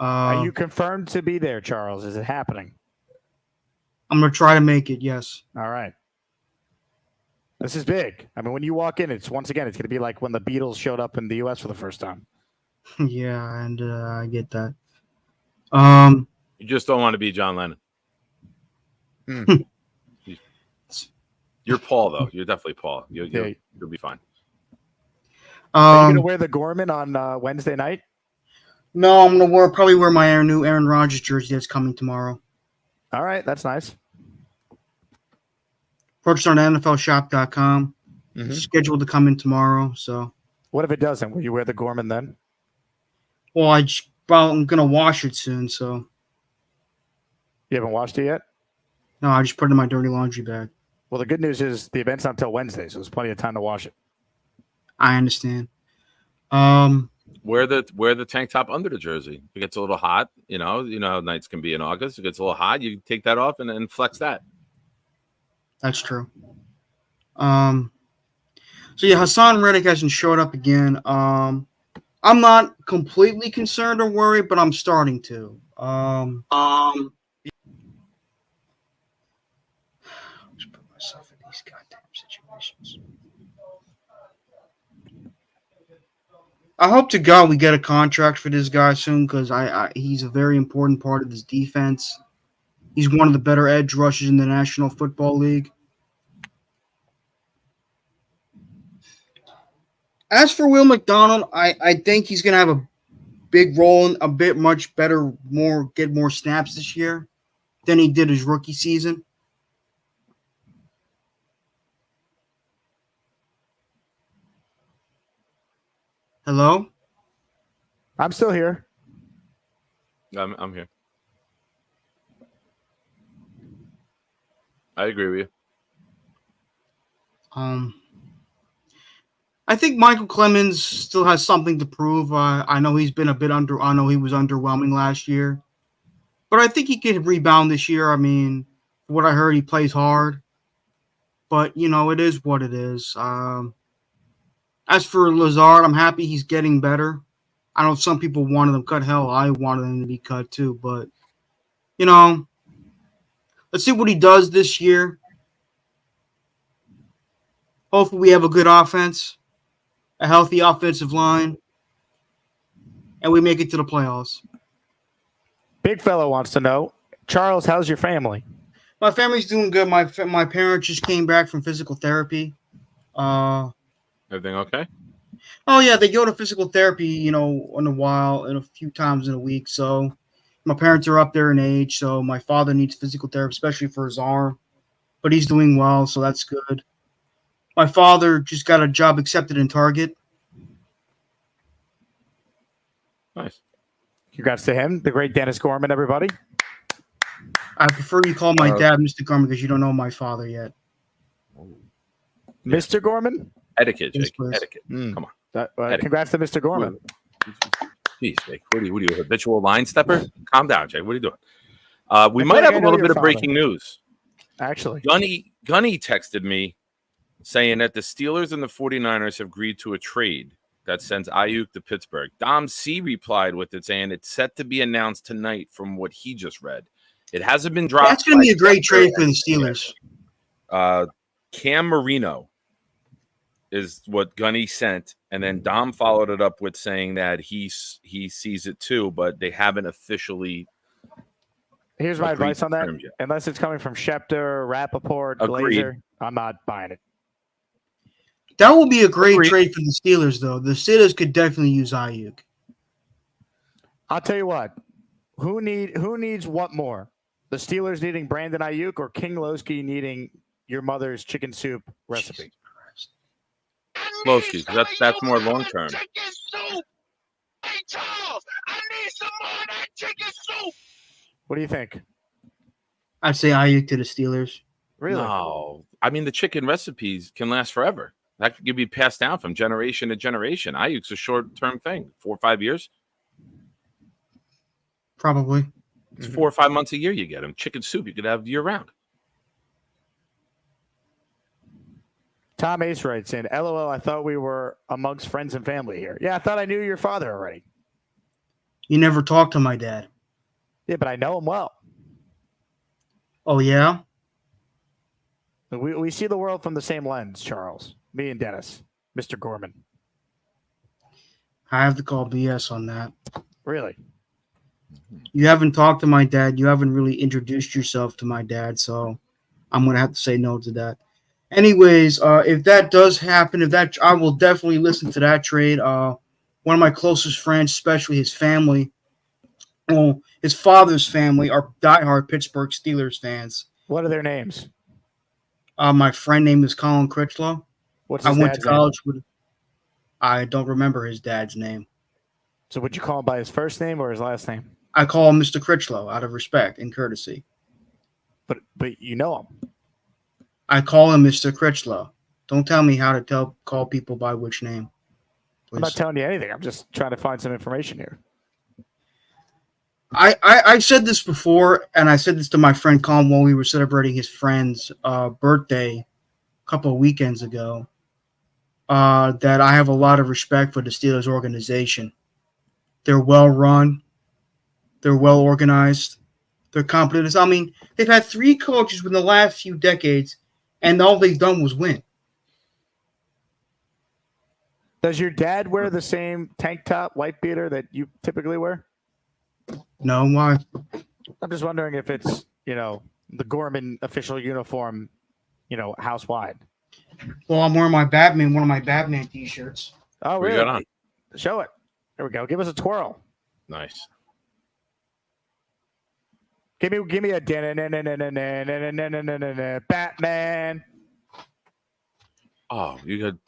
Are you confirmed to be there, Charles? Is it happening? I'm going to try to make it, yes. All right. This is big. I mean, when you walk in, it's going to be like when the Beatles showed up in the U.S. for the first time. Yeah, and I get that. You just don't want to be John Lennon. You're Paul, though. You're definitely Paul. You'll be fine. Are you going to wear the Gorman on Wednesday night? No, I'm going to probably wear my new Aaron Rodgers jersey that's coming tomorrow. All right, that's nice. Purchase on NFLshop.com. Mm-hmm. Scheduled to come in tomorrow. So, what if it doesn't? Will you wear the Gorman then? Well, Well, I'm gonna wash it soon, so You haven't washed it yet? no, I just put it in my dirty laundry bag. Well, the good news is the event's not until Wednesday, so there's plenty of time to wash it. I understand. Wear the tank top under the jersey. If it gets a little hot, you know how nights can be in August. If it gets a little hot, you take that off and flex that. That's true. So yeah, Hassan Reddick hasn't showed up again. I'm not completely concerned or worried, but I'm starting to. Just put myself in these goddamn situations. I hope to God we get a contract for this guy soon because he's a very important part of this defense. He's one of the better edge rushers in the National Football League. As for Will McDonald, I think he's going to have a big role and a bit much better, get more snaps this year than he did his rookie season. Hello? I'm still here. I'm here. I agree with you. I think Michael Clemens still has something to prove. I know he's been a bit I know he was underwhelming last year, but I think he could rebound this year. I mean, what I heard, he plays hard, but it is what it is. As for Lazard, I'm happy he's getting better. I know some people wanted him cut. Hell, I wanted him to be cut too, but let's see what he does this year. Hopefully, we have a good offense, a healthy offensive line, and we make it to the playoffs. Big fellow wants to know, Charles, how's your family? My family's doing good. My parents just came back from physical therapy. Everything okay? Oh yeah, they go to physical therapy, in a few times in a week. So my parents are up there in age, so my father needs physical therapy, especially for his arm. But he's doing well, so that's good. My father just got a job accepted in Target. Nice. Congrats to him, the great Dennis Gorman, everybody. I prefer you call my dad Mr. Gorman because you don't know my father yet. Mr. Gorman? Etiquette, Yes, Jake. please. Etiquette. Come on. Congrats to Mr. Gorman. Jeez, Jake. What are you, habitual line stepper? Calm down, Jake. What are you doing? We I might feel have like I a know little your bit of father. breaking news. Actually. Gunny texted me saying that the Steelers and the 49ers have agreed to a trade that sends Ayuk to Pittsburgh. Dom C replied with it saying it's set to be announced tonight from what he just read. It hasn't been dropped. That's going to be a great trade for the Steelers. Cam Marino is what Gunny sent, and then Dom followed it up with saying that he sees it too, but they haven't officially. Here's my advice on that. terms yet. Unless it's coming from Schefter, Rappaport, Agreed. Glazer, I'm not buying it. That will be a great Agreed. trade for the Steelers, though. The Steelers could definitely use Ayuk. I'll tell you what. Who needs what more? The Steelers needing Brandon Ayuk or King Lowski needing your mother's chicken soup recipe? Lowski, that's more long term. What do you think? I'd say Ayuk to the Steelers. Really? No. I mean, the chicken recipes can last forever. That could be passed down from generation to generation. Ayuk's a short-term thing, 4 or 5 years. Probably. It's 4 or 5 months a year you get them. Chicken soup you could have year-round. Tom Ace writes in, LOL, I thought we were amongst friends and family here. Yeah, I thought I knew your father already. You never talked to my dad. Yeah, but I know him well. Oh, yeah? We see the world from the same lens, Charles. Me and Dennis, Mr. Gorman. I have to call BS on that. Really? You haven't talked to my dad. You haven't really introduced yourself to my dad, so I'm going to have to say no to that. Anyways, if that does happen, I will definitely listen to that trade. One of my closest friends, especially his family, his father's family, are diehard Pittsburgh Steelers fans. What are their names? My friend name is Colin Critchlow. What's I his went to dad's college with. I don't remember his dad's name. So would you call him by his first name or his last name? I call him Mr. Critchlow out of respect and courtesy. But you know him. I call him Mr. Critchlow. Don't tell me how to call people by which name. Please. I'm not telling you anything. I'm just trying to find some information here. I said this before, and I said this to my friend Colin while we were celebrating his friend's birthday a couple of weekends ago, that I have a lot of respect for the Steelers organization. They're well run. They're well organized. They're competent. I mean, they've had 3 coaches within the last few decades, and all they've done was win. Does your dad wear the same tank top, white beater that you typically wear? No, why? I'm just wondering if it's, the Gorman official uniform, house-wide. Well, I'm wearing one of my Batman t-shirts. Oh, What really? you got on? Show it. There we go. Give us a twirl. Nice. Give me a Batman. Oh, you got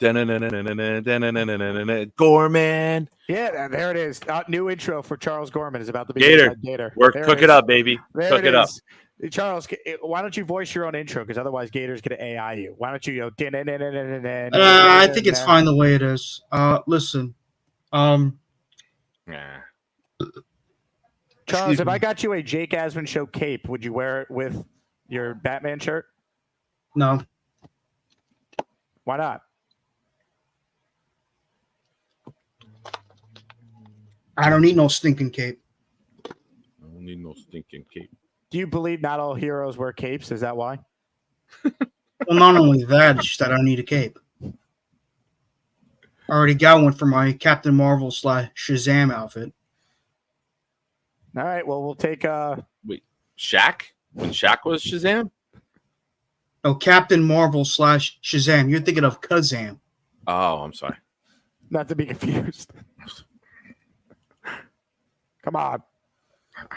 Gorman. Yeah, there it is. New intro for Charles Gorman is about to be Gator. Gator. Cook it up, baby. Cook it up. Charles, why don't you voice your own intro? Because otherwise, Gator's going to AI you. Why don't you go? I think it's fine the way it is. Listen. Charles, if I got you a Jake Asman Show cape, would you wear it with your Batman shirt? No. Why not? I don't need no stinking cape. I don't need no stinking cape. Do you believe not all heroes wear capes? Is that why? Well, not only that, it's just that I don't need a cape. I already got one for my Captain Marvel / Shazam outfit. All right. Well, we'll take. Wait, Shaq? When Shaq was Shazam? No, Captain Marvel / Shazam. You're thinking of Kazam. Oh, I'm sorry. Not to be confused. Come on.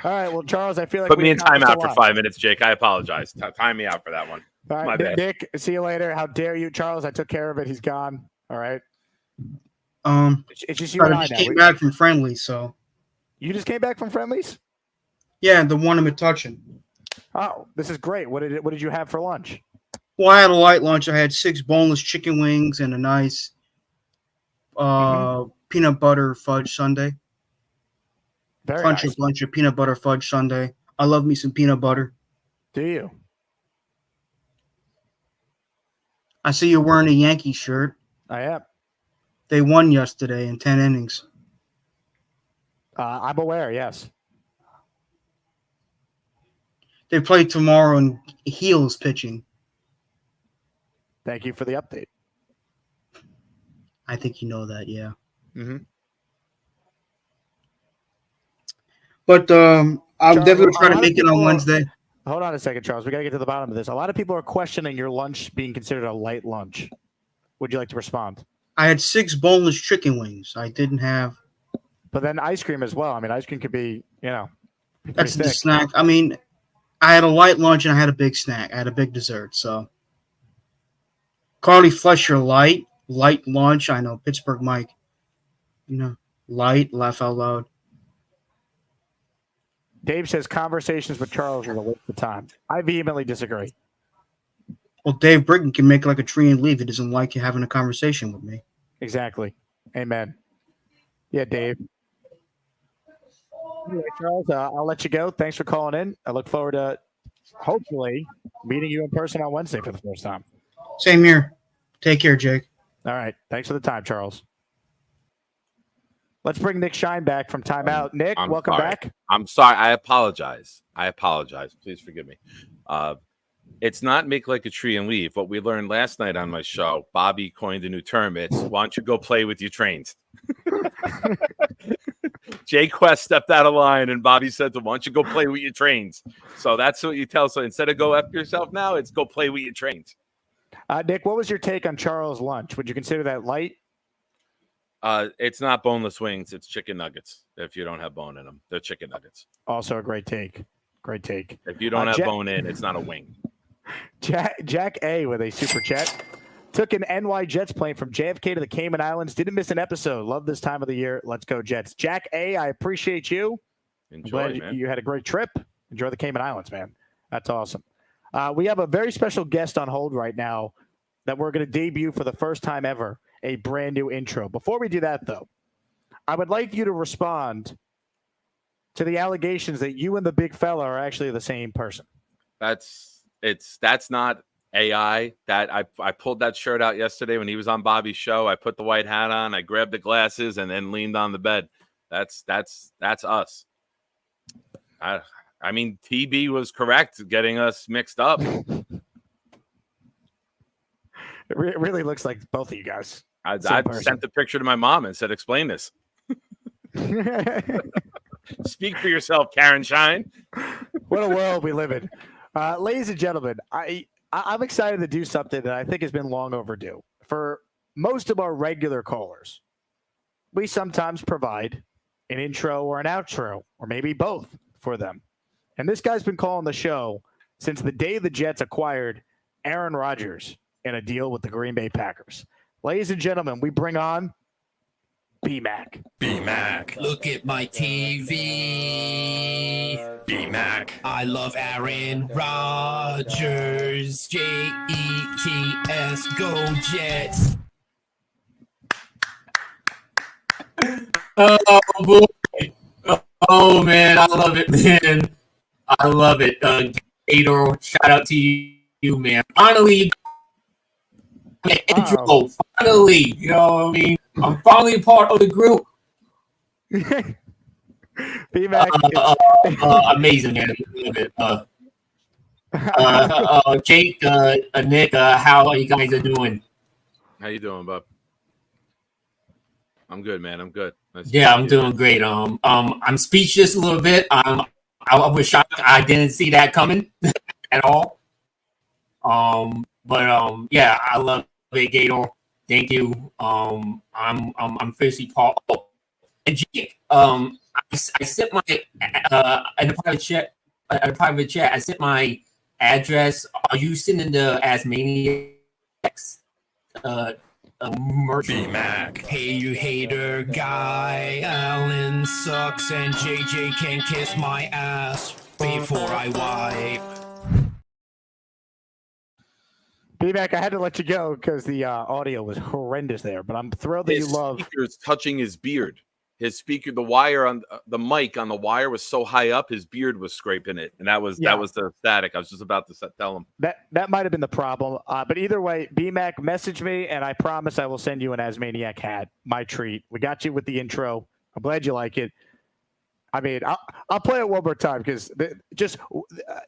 All right. Well, Charles, I feel like put me in timeout for 5 minutes, Jake. I apologize. Time me out for that one. All right, My bad. Nick. See you later. How dare you, Charles? I took care of it. He's gone. All right. It's just you and I just now. came back from friendlies, so. You just came back from friendlies? Yeah, the one I'm touching. Oh, this is great. What did you have for lunch? Well, I had a light lunch. I had 6 boneless chicken wings and a nice peanut butter fudge sundae. Very bunch nice. of peanut butter fudge sundae. I love me some peanut butter. Do you? I see you're wearing a Yankee shirt. I am. They won yesterday in 10 innings. I'm aware, yes. They play tomorrow, and Heel is pitching. Thank you for the update. I think you know that, yeah. Mm-hmm. But I'm Charles, definitely trying to make it on Wednesday. Hold on a second, Charles. We got to get to the bottom of this. A lot of people are questioning your lunch being considered a light lunch. Would you like to respond? I had 6 boneless chicken wings. I didn't have. But then ice cream as well. I mean, ice cream could be, That's the thick. snack. I mean, I had a light lunch and I had a big snack. I had a big dessert. So, Carly Flesher, light lunch. I know, Pittsburgh Mike. Light, laugh out loud. Dave says conversations with Charles are a waste of time. I vehemently disagree. Well, Dave Britton can make like a tree and leave. He doesn't like you having a conversation with me. Exactly. Amen. Yeah, Dave. Anyway, Charles, I'll let you go. Thanks for calling in. I look forward to hopefully meeting you in person on Wednesday for the first time. Same here. Take care, Jake. All right. Thanks for the time, Charles. Let's bring Nick Shine back from timeout. Nick, welcome back. I'm sorry. I apologize. Please forgive me. It's not make like a tree and leave. What we learned last night on my show, Bobby coined a new term. It's why don't you go play with your trains? Jay Quest stepped out of line and Bobby said to him, why don't you go play with your trains? So that's what you tell. So instead of go after yourself now, it's go play with your trains. Nick, what was your take on Charles' lunch? Would you consider that light? It's not boneless wings. It's chicken nuggets. If you don't have bone in them, they're chicken nuggets. Also a great take. Great take. If you don't have bone in, it's not a wing. Jack A with a super chat. Took an NY Jets plane from JFK to the Cayman Islands. Didn't miss an episode. Love this time of the year. Let's go Jets. Jack A, I appreciate you. Enjoy, man. You had a great trip. Enjoy the Cayman Islands, man. That's awesome. We have a very special guest on hold right now that we're going to debut for the first time ever, a brand new intro. Before we do that, though, I would like you to respond to the allegations that you and the big fella are actually the same person. That's not AI. That I pulled that shirt out yesterday when he was on Bobby's show. I put the white hat on, I grabbed the glasses, and then leaned on the bed. That's us. I mean, TB was correct getting us mixed up. It really looks like both of you guys. I sent the picture to my mom and said, "Explain this." Speak for yourself, Karen Shine. What a world we live in. Ladies and gentlemen, I'm excited to do something that I think has been long overdue. For most of our regular callers, we sometimes provide an intro or an outro, or maybe both for them. And this guy's been calling the show since the day the Jets acquired Aaron Rodgers in a deal with the Green Bay Packers. Ladies and gentlemen, we bring on B-Mac. B-Mac. Look at my TV. B-Mac. I love Aaron Rodgers. Jets. Go Jets. Oh, boy. Oh, man. I love it, man. I love it. Gator, shout out to you, man. Finally, intro. Finally, you know what I mean? I'm finally a part of the group. B-Mac. Amazing, man. I love it. Jake, Nick, how are you guys doing? How you doing, bub? I'm good, man. I'm good. I'm doing great. I'm speechless a little bit. I was shocked. I didn't see that coming at all. Yeah, I love it, Gator. Thank you. I'm officially part. Oh, and Jake, I sent my in the private chat. I sent my address. Are you sending the Asmaniacs merch? B-Mac. Hey, you hater guy. Allen sucks and JJ can kiss my ass before I wipe. B-Mac, I had to let you go because the audio was horrendous there, but I'm thrilled that you love. His speaker's touching his beard. His speaker, the wire on the mic on the wire was so high up, his beard was scraping it, and that was the static. I was just about to tell him that might have been the problem. But either way, B-Mac, message me, and I promise I will send you an Asmaniac hat. My treat. We got you with the intro. I'm glad you like it. I mean, I'll play it one more time because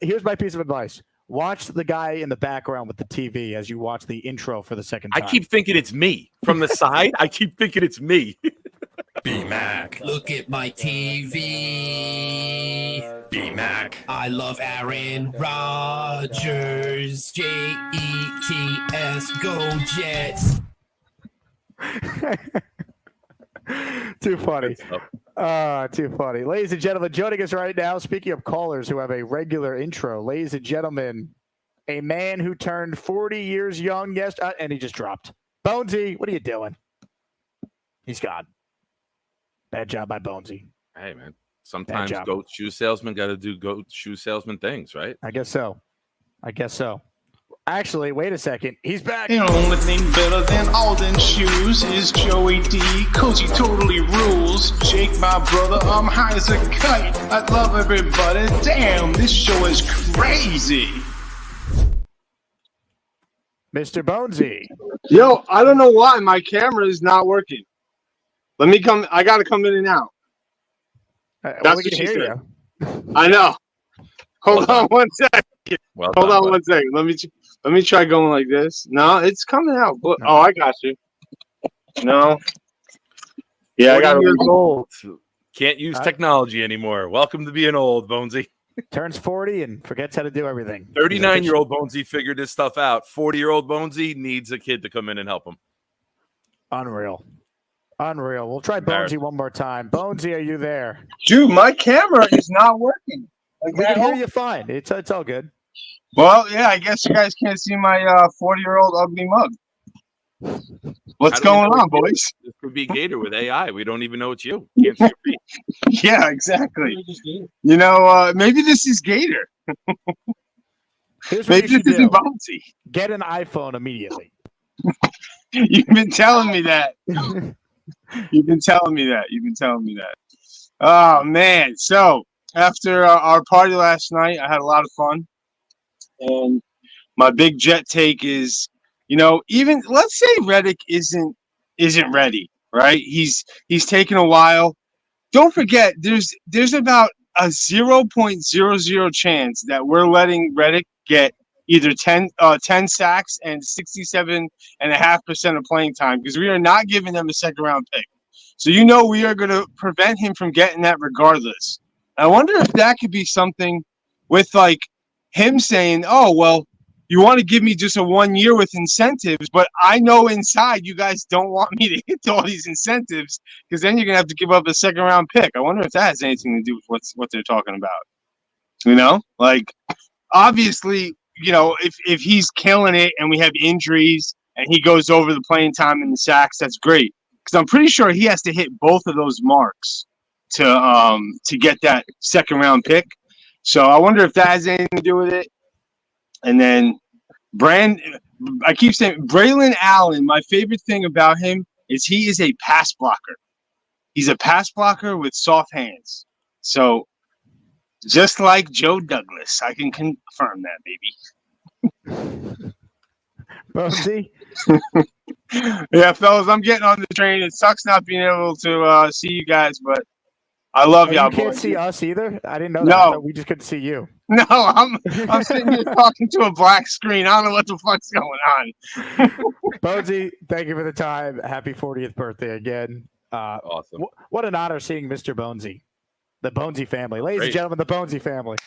here's my piece of advice. Watch the guy in the background with the TV as you watch the intro for the second time. I keep thinking it's me from the side. I keep thinking it's me. B-Mac. Look at my TV. B-Mac. I love Aaron Rodgers. Jets. Go Jets. Too funny. Too funny. Ladies and gentlemen, joining us right now, speaking of callers who have a regular intro, ladies and gentlemen, a man who turned 40 years young and he just dropped. Bonesy, what are you doing? He's gone. Bad job by Bonesy. Hey, man. Sometimes goat shoe salesmen got to do goat shoe salesman things, right? I guess so. Actually, wait a second. He's back. The only thing better than all them shoes is Joey D, cause he totally rules. Jake, my brother, I'm high as a kite. I love everybody. Damn, this show is crazy. Mr. Bonesy. Yo, I don't know why my camera is not working. Let me come. I got to come in and out. That's well, what she hear said. I know. Hold on one second. Hold on one second. Let me try going like this. No, it's coming out. Oh, I got you. No. Yeah, I got years old. Can't use technology anymore. Welcome to being old, Bonesy. Turns 40 and forgets how to do everything. 39-year-old Bonesy figured this stuff out. 40-year-old Bonesy needs a kid to come in and help him. Unreal. We'll try Bonesy one more time. Bonesy, are you there? Dude, my camera is not working. Like we can hear you fine. It's all good. Well, yeah, I guess you guys can't see my 40-year-old ugly mug. What's How do we going know on, it's you? boys? This could be Gator with AI. We don't even know it's you. Can't see your face. Yeah, exactly. Maybe this is Gator. Here's what Maybe you should this isn't do. Bouncy. Get an iPhone immediately. You've been telling me that. You've been telling me that. Oh, man. So, after our party last night, I had a lot of fun. And my big Jet take is, even let's say Reddick isn't ready, right? He's taken a while. Don't forget, there's about a 0.00 chance that we're letting Reddick get either 10 sacks and 67.5% of playing time because we are not giving them a second round pick. So we are going to prevent him from getting that regardless. I wonder if that could be something with like him saying, "Oh, well, you want to give me just a 1 year with incentives, but I know inside you guys don't want me to hit all these incentives because then you're gonna have to give up a second round pick." I wonder if that has anything to do with what they're talking about. Like obviously, if he's killing it and we have injuries and he goes over the playing time and the sacks, that's great. Because I'm pretty sure he has to hit both of those marks to get that second round pick. So I wonder if that has anything to do with it. And then I keep saying Braylon Allen, my favorite thing about him is he is a pass blocker. He's a pass blocker with soft hands. So just like Joe Douglas, I can confirm that, baby. Bonesy? Yeah, fellas, I'm getting on the train. It sucks not being able to see you guys, but I love y'all. You can't boys. see us either? I didn't know that. No. I thought we just couldn't see you. No, I'm sitting here talking to a black screen. I don't know what the fuck's going on. Bonesy, thank you for the time. Happy 40th birthday again. Awesome. What an honor seeing Mr. Bonesy. The Bonesy family. Ladies and gentlemen, the Bonesy family.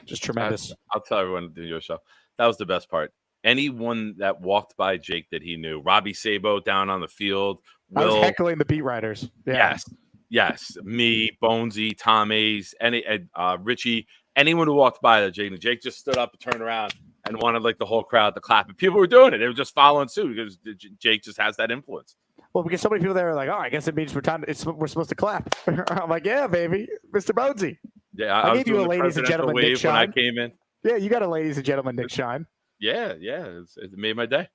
Just tremendous. I'll tell everyone to do your show. That was the best part. Anyone that walked by Jake that he knew, Robbie Sabo down on the field, I was Will, heckling the beat writers. Yeah. Yes, me, Bonesy, Tom A's, Richie, anyone who walked by that Jake just stood up and turned around and wanted like the whole crowd to clap. And people were doing it. They were just following suit because Jake just has that influence. Well, because so many people there are like, "Oh, I guess it means we're supposed to clap." I'm like, "Yeah, baby, Mr. Bonesy." Yeah, I gave you a ladies and gentlemen Nick Shine when I came in. Yeah, you got a ladies and gentlemen Nick Shine. Yeah, it made my day.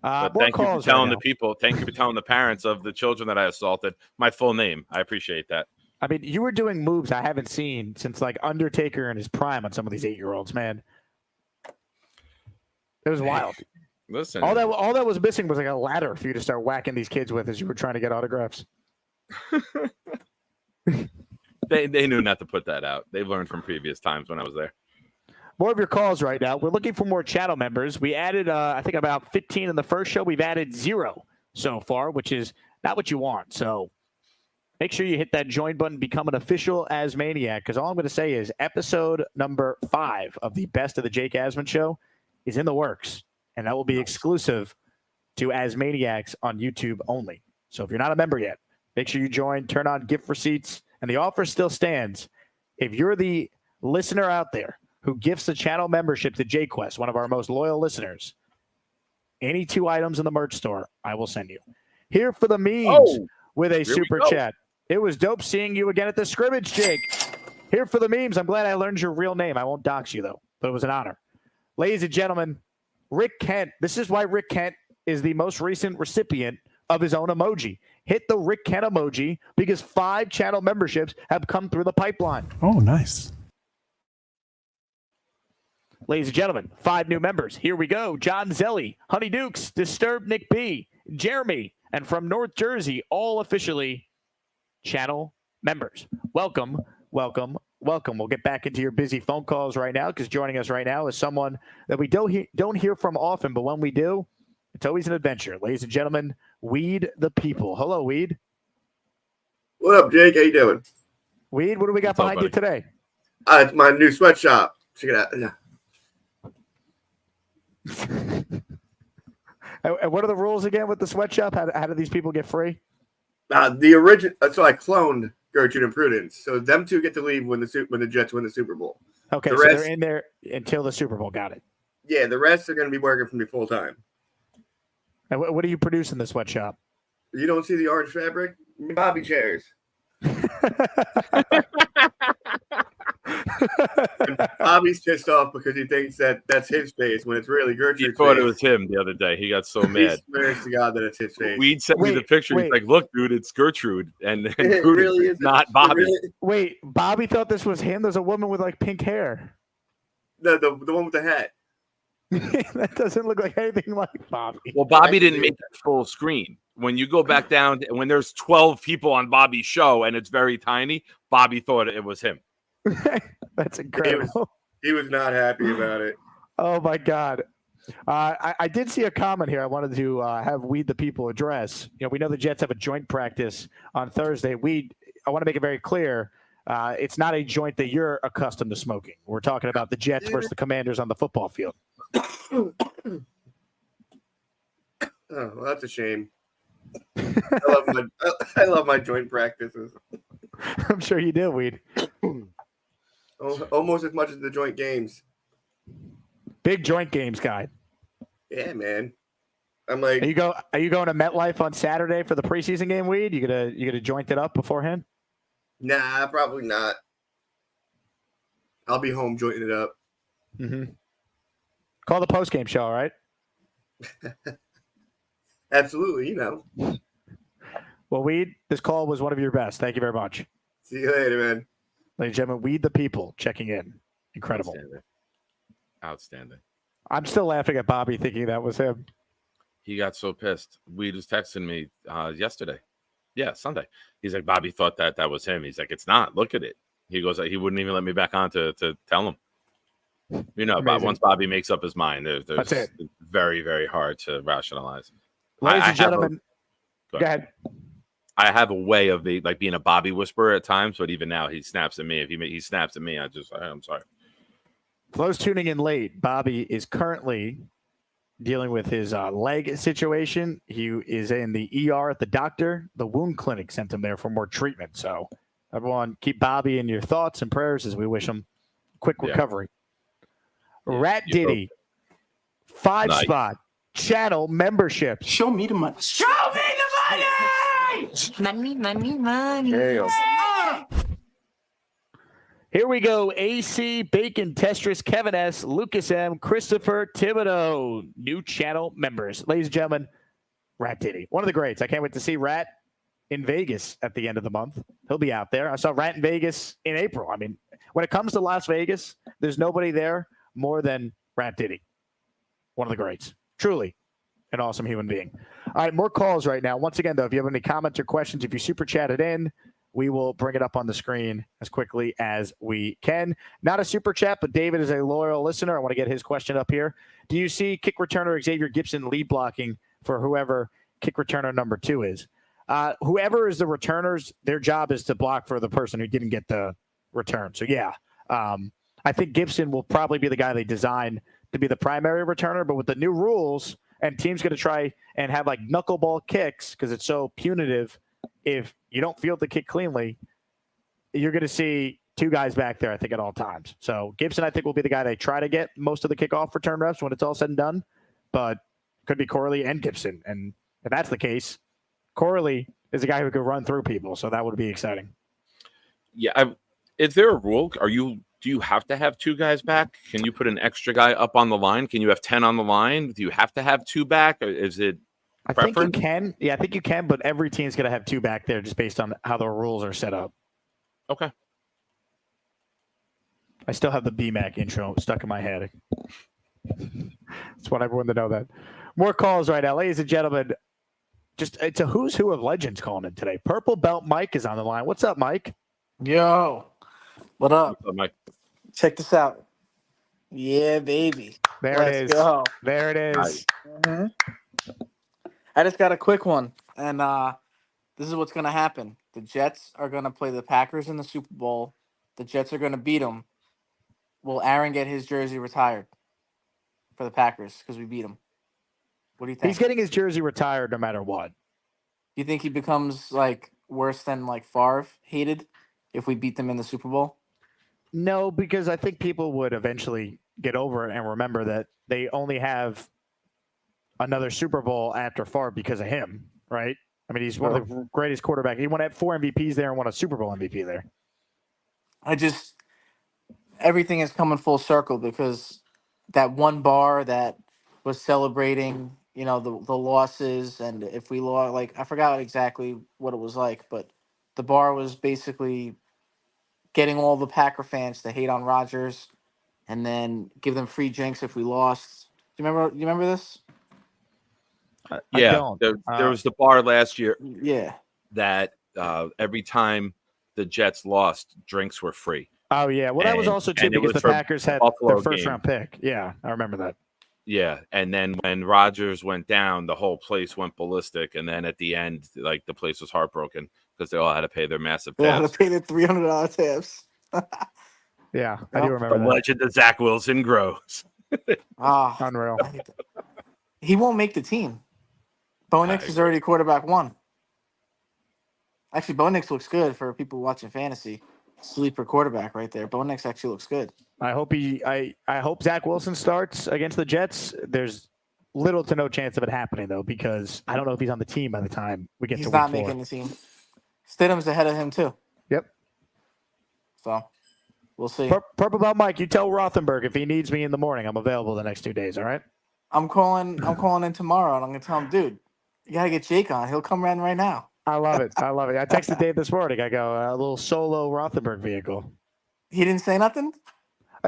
But thank you for telling the people. Thank you for telling the parents of the children that I assaulted my full name. I appreciate that. I mean, you were doing moves I haven't seen since like Undertaker in his prime on some of these 8-year-olds, man. It was wild. Listen, all that was missing was like a ladder for you to start whacking these kids with as you were trying to get autographs. They knew not to put that out. They've learned from previous times when I was there. More of your calls right now. We're looking for more channel members. We added, I think, about 15 in the first show. We've added 0 so far, which is not what you want. So make sure you hit that join button, become an official Asmaniac, because all I'm going to say is episode number 5 of the Best of the Jake Asman Show is in the works, and that will be exclusive to Asmaniacs on YouTube only. So if you're not a member yet, make sure you join, turn on gift receipts, and the offer still stands. If you're the listener out there who gifts a channel membership to JQuest, one of our most loyal listeners, any 2 items in the merch store, I will send you. Here for the memes with a super chat. It was dope seeing you again at the scrimmage, Jake. Here for the memes. I'm glad I learned your real name. I won't dox you, though, but it was an honor. Ladies and gentlemen, Rick Kent. This is why Rick Kent is the most recent recipient of his own emoji. Hit the Rick Kent emoji because 5 channel memberships have come through the pipeline. Oh, nice. Ladies and gentlemen, 5 new members. Here we go. John Zelli, Honey Dukes, Disturbed Nick B, Jeremy, and from North Jersey, all officially channel members. Welcome, welcome, welcome. We'll get back into your busy phone calls right now because joining us right now is someone that we don't hear from often, but when we do, it's always an adventure. Ladies and gentlemen, Weed the People. Hello, Weed. What up, Jake? How you doing? Weed, what do we got behind you today? It's my new sweatshop. Check it out. Yeah. And what are the rules again with the sweatshop? How do these people get free? The original. So I cloned Gertrude and Prudence. So them 2 get to leave when the Jets win the Super Bowl. Okay, the so rest, they're in there until the Super Bowl. Got it. Yeah, the rest are going to be working for me full time. And what do you produce in the sweatshop? You don't see the orange fabric? Bobby chairs. Bobby's pissed off because he thinks that that's his face when it's really Gertrude's He thought face. it was him the other day. He got so He mad. swears to God that it's his face. Weed sent me the picture. He's like, "Look, dude, it's Gertrude, and It Prudence, really it's is. not Bobby." Wait, Bobby thought this was him? There's a woman with like pink hair. The one with the hat. That doesn't look like anything like Bobby. Well, Bobby didn't make that full screen. When you go back down, when there's 12 people on Bobby's show and it's very tiny, Bobby thought it was him. That's incredible. He was not happy about it. Oh my God. I did see a comment here. I wanted to have Weed the People address. You know, we know the Jets have a joint practice on Thursday. I want to make it very clear. It's not a joint that you're accustomed to smoking. We're talking about the Jets versus the Commanders on the football field. Oh, well, that's a shame. I love my joint practices. I'm sure you do, Weed. Almost as much as the joint games. Big joint games guy. Yeah, man. I'm like, Are you going to MetLife on Saturday for the preseason game, Weed? You gonna joint it up beforehand? nah, probably not. I'll be home jointing it up. Mm-hmm. Call the post-game show, all right? Absolutely, you know. Well, Weed, this call was one of your best. Thank you very much. See you later, man. Ladies and gentlemen, Weed the People checking in. Incredible. Outstanding. I'm still laughing at Bobby thinking that was him. He got so pissed. Weed was texting me yesterday. Yeah, Sunday. He's like, Bobby thought that was him. He's like, it's not. Look at it. He goes, he wouldn't even let me back on to tell him. You know, once Bobby makes up his mind, That's it. it's very, very hard to rationalize. Ladies and gentlemen, go ahead. I have a way of being a Bobby whisperer at times, but even now he snaps at me. If he snaps at me, I'm sorry. For those tuning in late, Bobby is currently dealing with his leg situation. He is in the ER at the doctor. The wound clinic sent him there for more treatment. So everyone keep Bobby in your thoughts and prayers as we wish him quick recovery. Rat Diddy, 5-spot channel membership. Show me the money. Show me the money! Money. There you go. Here we go. AC, Bacon, Testris, Kevin S., Lucas M., Christopher Thibodeau, new channel members. Ladies and gentlemen, Rat Diddy, one of the greats. I can't wait to see Rat in Vegas at the end of the month. He'll be out there. I saw Rat in Vegas in April. I mean, when it comes to Las Vegas, there's nobody there more than Rat Diddy. One of the greats. Truly an awesome human being. All right, more calls right now. Once again, though, if you have any comments or questions, if you super chat it in, we will bring it up on the screen as quickly as we can. Not a super chat, but David is a loyal listener. I want to get his question up here. Do you see kick returner Xavier Gibson lead blocking for whoever kick returner number 2 is? Whoever is the returners, their job is to block for the person who didn't get the return. So, yeah, I think Gibson will probably be the guy they design to be the primary returner. But with the new rules, and teams going to try and have like knuckleball kicks because it's so punitive, if you don't field the kick cleanly, you're going to see 2 guys back there, I think, at all times. So Gibson, I think, will be the guy they try to get most of the kickoff return reps when it's all said and done. But could be Corley and Gibson. And if that's the case, Corley is a guy who could run through people. So that would be exciting. Yeah. Is there a rule? Do you have to have 2 guys back? Can you put an extra guy up on the line? Can you have 10 on the line? Do you have to have 2 back? Or is it I think you can. Yeah, I think you can, but every team's going to have 2 back there just based on how the rules are set up. Okay. I still have the BMAC intro stuck in my head. Just want everyone to know that. More calls right now. Ladies and gentlemen, it's a who's who of legends calling in today. Purple Belt Mike is on the line. What's up, Mike? Yo. What up? What's up, Mike? Check this out. Yeah, baby. There it is. Go. There it is. Mm-hmm. I just got a quick one, and this is what's going to happen. The Jets are going to play the Packers in the Super Bowl. The Jets are going to beat them. Will Aaron get his jersey retired for the Packers because we beat him? What do you think? He's getting his jersey retired no matter what. You think he becomes like worse than like Favre hated if we beat them in the Super Bowl? No, because I think people would eventually get over it and remember that they only have another Super Bowl after Favre because of him, right? I mean, he's one of the greatest quarterbacks. He won 4 MVPs there and won a Super Bowl MVP there. Everything is coming full circle because that one bar that was celebrating, the losses, and if we lost, like, I forgot exactly what it was like, but the bar was basically getting all the Packer fans to hate on Rodgers and then give them free drinks if we lost. Do you remember this? Yeah, don't. There was the bar last year. Yeah. That every time the Jets lost, drinks were free. Oh, yeah. Well, that was also, too, because the Packers had their first-round pick. Yeah, I remember that. Yeah, and then when Rodgers went down, the whole place went ballistic, and then at the end, like, the place was heartbroken because they all had to pay their massive tabs. They had to pay their $300 tabs. Yeah, I do remember the that. legend of Zach Wilson grows. Unreal. He won't make the team. Bo Nix is already quarterback 1. Actually, Bo Nix looks good for people watching fantasy. Sleeper quarterback right there. Bo Nix actually looks good. I hope I hope Zach Wilson starts against the Jets. There's little to no chance of it happening, though, because I don't know if he's on the team by the time we get to week 4. He's not making the team. Stidham's ahead of him, too. Yep. So, we'll see. Purple Belt Mike, you tell Rothenberg if he needs me in the morning, I'm available the next 2 days, all right? I'm calling in tomorrow, and I'm going to tell him, dude, you got to get Jake on. He'll come around right now. I love it. I texted Dave this morning. I go, a little solo Rothenberg vehicle. He didn't say nothing?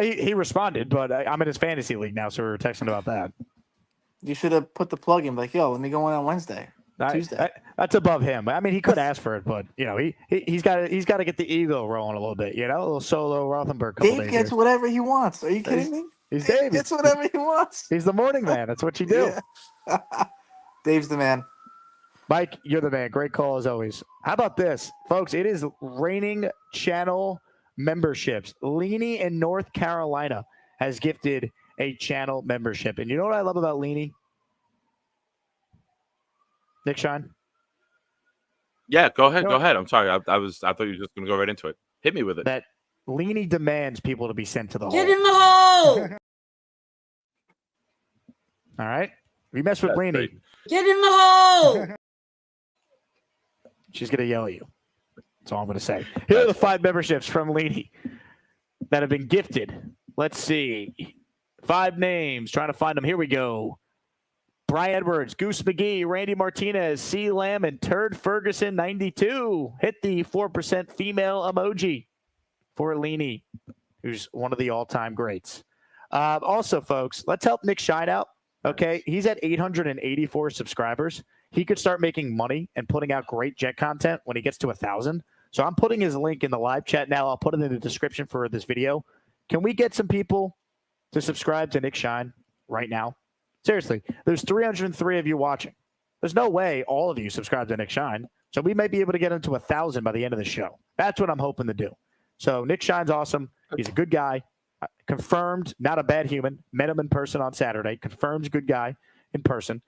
He responded, but I'm in his fantasy league now, so we were texting about that. You should have put the plug in, like, yo, let me go in on Wednesday, Tuesday. That's above him. I mean, he could ask for it, but, he's got to get the ego rolling a little bit, a little solo Rothenberg. Dave gets whatever he wants. Are you kidding me? He's Dave. He gets whatever he wants. He's the morning man. That's what you do. Yeah. Dave's the man. Mike, you're the man. Great call as always. How about this, folks? It is raining channel memberships. Leany in North Carolina has gifted a channel membership. And you know what I love about Leany? Nick Shine? Yeah, go ahead. Go ahead. I'm sorry. I thought you were just going to go right into it. Hit me with it. That Leany demands people to be sent to the hole. Get in the hole! All right? If you mess with Leany. Great. Get in the hole! She's going to yell at you. That's all I'm going to say. Here are the 5 memberships from Leany that have been gifted. Let's see. 5 names. Trying to find them. Here we go. Bry Edwards, Goose McGee, Randy Martinez, C. Lamb, and Turd Ferguson 92. Hit the 4% female emoji for Leany, who's one of the all-time greats. Also, folks, let's help Nick Shine out. Okay, he's at 884 subscribers. He could start making money and putting out great Jet content when he gets to 1,000. So I'm putting his link in the live chat now. I'll put it in the description for this video. Can we get some people to subscribe to Nick Shine right now? Seriously, there's 303 of you watching. There's no way all of you subscribe to Nick Shine. So we might be able to get him to 1,000 by the end of the show. That's what I'm hoping to do. So Nick Shine's awesome. He's a good guy. Confirmed, not a bad human. Met him in person on Saturday. Confirms good guy in person.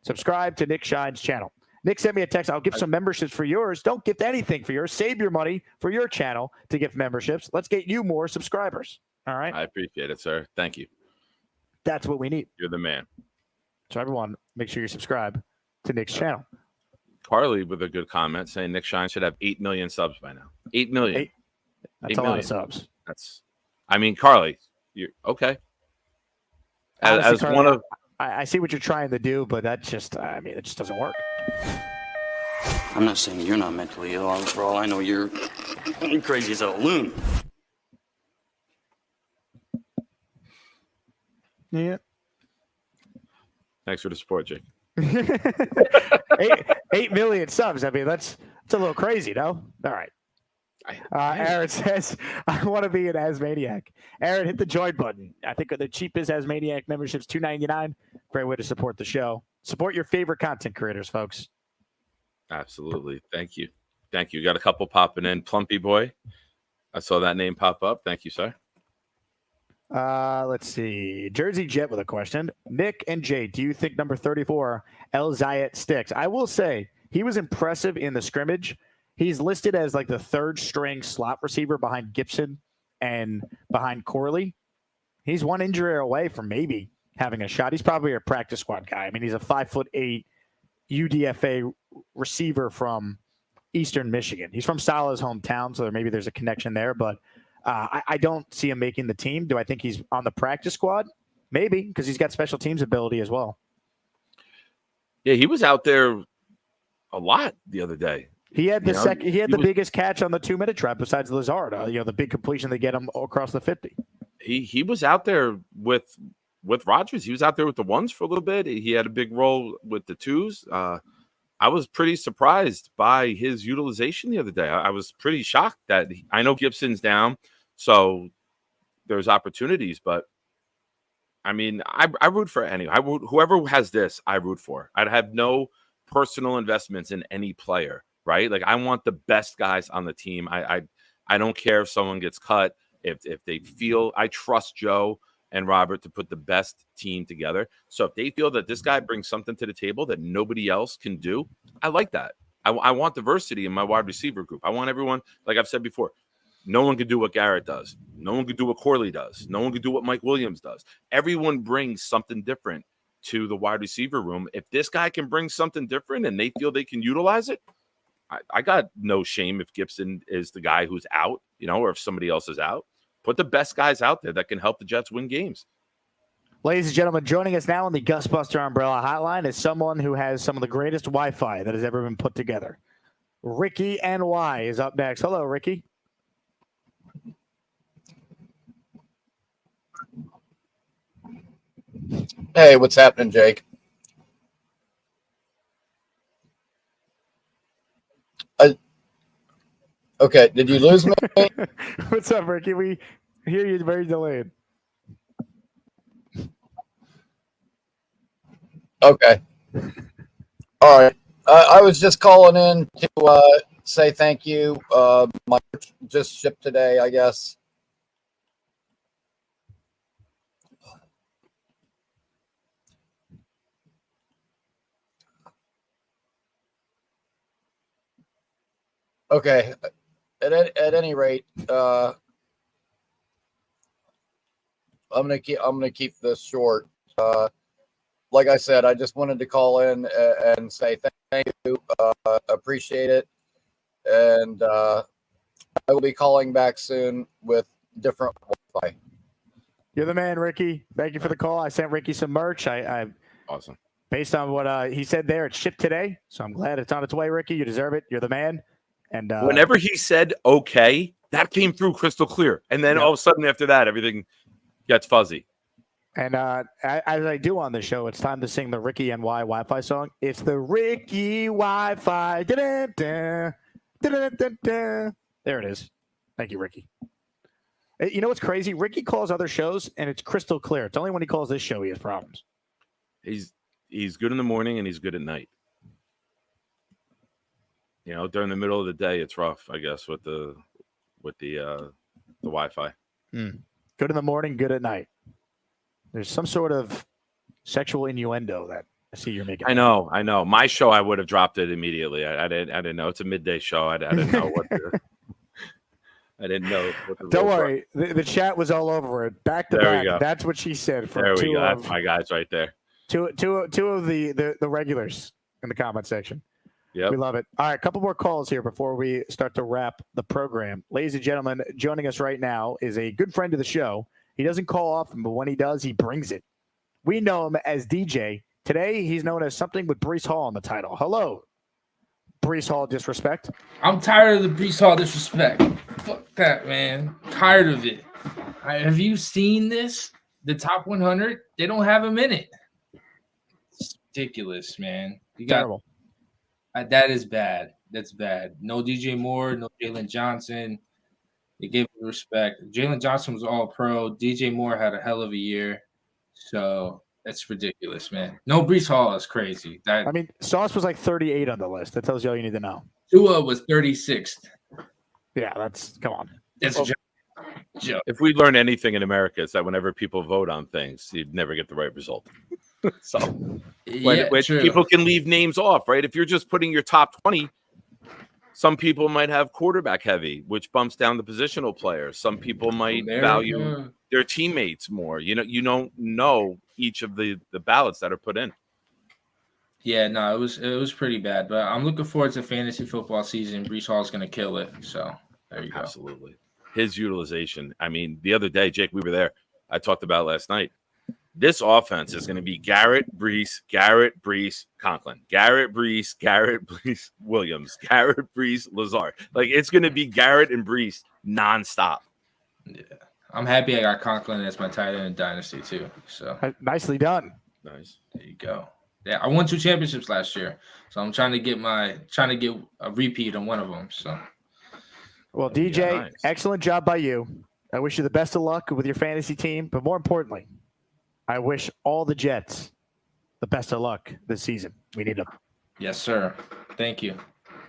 Subscribe to Nick Shine's channel. Nick sent me a text. I'll give some memberships for yours. Don't gift anything for yours. Save your money for your channel to gift memberships. Let's get you more subscribers. All right? I appreciate it, sir. Thank you. That's what we need. You're the man. So everyone, make sure you subscribe to Nick's channel. Carly with a good comment saying Nick Shine should have 8 million subs by now. 8 million. That's a lot of subs. I mean, Carly, you're okay. As Carly, one of, I see what you're trying to do, but that just, it just doesn't work. I'm not saying you're not mentally ill. For all I know, you're crazy as a loon. Yeah. Thanks for the support, Jake. 8 million subs. I mean, that's a little crazy, no? All right. Aaron says, I want to be an Asmaniac. Aaron, hit the join button. I think the cheapest Asmaniac membership's $2.99. Great way to support the show. Support your favorite content creators, folks. Absolutely. Thank you. Thank you. Got a couple popping in. Plumpy Boy. I saw that name pop up. Thank you, sir. Let's see. Jersey Jet with a question. Nick and Jay, do you think number 34, El Zayat, sticks? I will say he was impressive in the scrimmage. He's listed as like the 3rd string slot receiver behind Gibson and behind Corley. He's one injury away from maybe having a shot. He's probably a practice squad guy. I mean, he's a 5'8" UDFA receiver from Eastern Michigan. He's from Salah's hometown, so maybe there's a connection there. But I don't see him making the team. Do I think he's on the practice squad? Maybe, because he's got special teams ability as well. Yeah, he was out there a lot the other day. He had the biggest catch on the 2-minute trap besides Lazard. The big completion they get him across the 50. He was out there with Rodgers. He was out there with the ones for a little bit. He had a big role with the twos. I was pretty surprised by his utilization the other day. I was pretty shocked that I know Gibson's down, so there's opportunities. But I mean, I root for whoever has this. I root for. I'd have no personal investments in any player. Right? Like I want the best guys on the team. I don't care if someone gets cut. If they feel, I trust Joe and Robert to put the best team together. So if they feel that this guy brings something to the table that nobody else can do, I like that. I want diversity in my wide receiver group. I want everyone, like I've said before, no one can do what Garrett does. No one can do what Corley does. No one can do what Mike Williams does. Everyone brings something different to the wide receiver room. If this guy can bring something different and they feel they can utilize it, I got no shame if Gibson is the guy who's out, or if somebody else is out. Put the best guys out there that can help the Jets win games. Ladies and gentlemen, joining us now on the Gusbuster Umbrella Hotline is someone who has some of the greatest Wi-Fi that has ever been put together. Ricky NY is up next. Hello, Ricky. Hey, what's happening, Jake? Okay, did you lose me? What's up, Ricky? We hear you very delayed. Okay. All right. I was just calling in to say thank you. My just shipped today, I guess. Okay. At any rate, I'm gonna keep this short. Like I said, I just wanted to call in and say thank you. Appreciate it, and I will be calling back soon with different Wi-Fi. You're the man, Ricky. Thank you for the call. I sent Ricky some merch. I awesome. Based on what he said there, it's shipped today, so I'm glad it's on its way, Ricky. You deserve it. You're the man. And whenever he said okay, that came through crystal clear. And then all of a sudden after that, everything gets fuzzy. And as I do on the show, it's time to sing the Ricky NY Wi-Fi song. It's the Ricky Wi-Fi. Da-da-da, da-da-da-da. There it is. Thank you, Ricky. You know what's crazy? Ricky calls other shows, and it's crystal clear. It's only when he calls this show he has problems. He's good in the morning, and he's good at night. During the middle of the day, it's rough, I guess, with the Wi-Fi. Good in the morning, good at night. There's some sort of sexual innuendo that I see you're making. I know. My show, I would have dropped it immediately. I didn't know. It's a midday show. I didn't know what. I didn't know what the. Don't worry, the chat was all over it. Back to back. That's what she said. There we go. That's my guys right there. Two of the regulars in the comment section. Yep. We love it. All right, a couple more calls here before we start to wrap the program. Ladies and gentlemen, joining us right now is a good friend of the show. He doesn't call often, but when he does, he brings it. We know him as DJ. Today, he's known as something with Breece Hall on the title. Hello, Breece Hall disrespect. I'm tired of the Breece Hall disrespect. Fuck that, man. Tired of it. Have you seen this? The top 100? They don't have him in it. It's ridiculous, man. Terrible. That is bad. That's bad. No DJ Moore, no Jalen Johnson. They gave him respect. Jalen Johnson was all pro. DJ Moore had a hell of a year. So that's ridiculous, man. No Breece Hall is crazy. Sauce was like 38 on the list. That tells you all you need to know. Tua was 36th. Yeah, come on. That's a joke. If we learn anything in America, it's that whenever people vote on things, you'd never get the right result. So when people can leave names off, right? If you're just putting your top 20, Some people might have quarterback heavy, which bumps down the positional players. Some people might value their teammates more. You don't know each of the ballots that are put in. Yeah, no, it was pretty bad. But I'm looking forward to fantasy football season. Brees Hall's going to kill it. So there you go. Absolutely. His utilization. I mean, the other day, Jake, we were there. I talked about it last night. This offense is going to be Garrett, Brees, Conklin, Garrett, Brees, Williams, Garrett, Brees, Lazard. Like, it's going to be Garrett and Brees nonstop. Yeah. I'm happy I got Conklin as my tight end in Dynasty, too. So nicely done. Nice. There you go. Yeah, I won 2 championships last year. So I'm trying to get a repeat on one of them. So, well, DJ, excellent job by you. I wish you the best of luck with your fantasy team, but more importantly, I wish all the Jets the best of luck this season. We need them. Yes, sir. Thank you.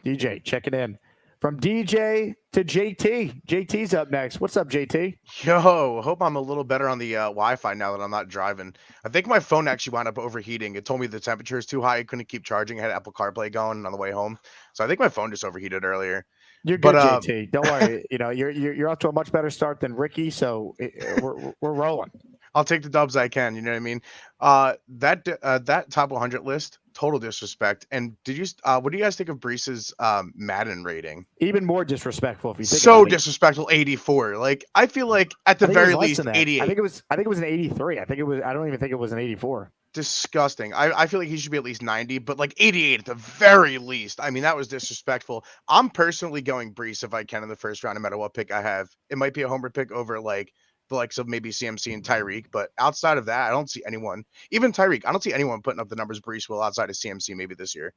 DJ, checking in. From DJ to JT. JT's up next. What's up, JT? Yo, hope I'm a little better on the Wi-Fi now that I'm not driving. I think my phone actually wound up overheating. It told me the temperature is too high. I couldn't keep charging. I had Apple CarPlay going on the way home. So I think my phone just overheated earlier. You're good, JT. Don't worry. You're off to a much better start than Ricky, so we're rolling. I'll take the dubs I can. You know what I mean? That top 100 list, total disrespect. And what do you guys think of Brees's Madden rating? Even more disrespectful if you think so disrespectful. 84. Like, I feel like at the very least 88. I think it was an 83. I don't even think it was an 84. Disgusting. I feel like he should be at least 90, but like 88 at the very least. I mean, that was disrespectful. I'm personally going Brees if I can in the first round, no matter what pick I have. It might be a homer pick over like the likes of maybe CMC and Tyreek, but outside of that, I don't see anyone, even Tyreek, I don't see anyone putting up the numbers Brees will outside of CMC maybe this year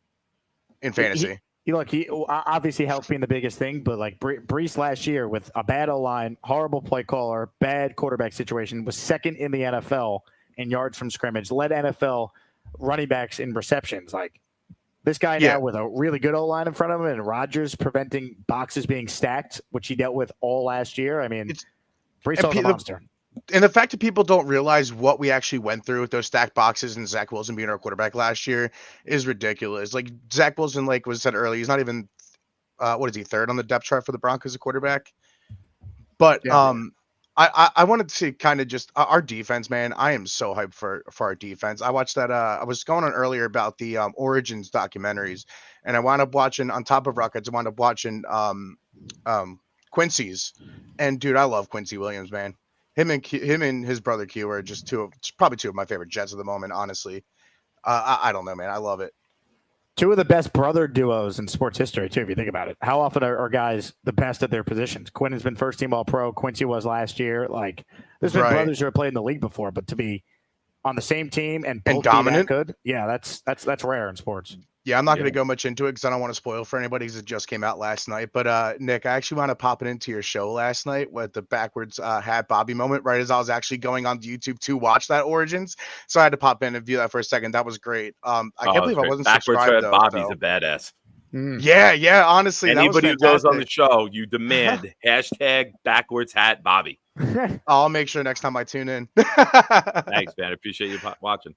in fantasy. He obviously helped being the biggest thing, but like Brees last year with a bad O-line, horrible play caller, bad quarterback situation, was second in the NFL in yards from scrimmage, led NFL running backs in receptions. Like, this guy now with a really good O-line in front of him and Rodgers preventing boxes being stacked, which he dealt with all last year. I mean, Brees Hall's a monster. And the fact that people don't realize what we actually went through with those stacked boxes and Zach Wilson being our quarterback last year is ridiculous. Like, Zach Wilson, like was said earlier, he's not even what is he, third on the depth chart for the Broncos as a quarterback? But I wanted to see kind of just our defense, man. I am so hyped for our defense. I watched that. I was going on earlier about the Origins documentaries, and I wound up watching on top of Rockets. I wound up watching Quincy's, and dude, I love Quincy Williams, man. Him and his brother Q are just probably two of my favorite Jets at the moment. Honestly, I don't know, man. I love it. Two of the best brother duos in sports history, too, if you think about it. How often are guys the best at their positions? Quinn has been first team All-Pro. Quincy was last year. Like, there's been brothers who have played in the league before, but to be on the same team and both dominant, be that good, yeah, that's rare in sports. Yeah, I'm not going to go much into it because I don't want to spoil for anybody because it just came out last night. But Nick, I actually wound up popping into your show last night with the backwards hat Bobby moment right as I was actually going on YouTube to watch that Origins. So I had to pop in and view that for a second. That was great. I can't believe I wasn't subscribed though. Bobby's a badass. Yeah, honestly. Anybody who goes on the show, you demand hashtag backwards hat Bobby. I'll make sure next time I tune in. Thanks, man. I appreciate you watching.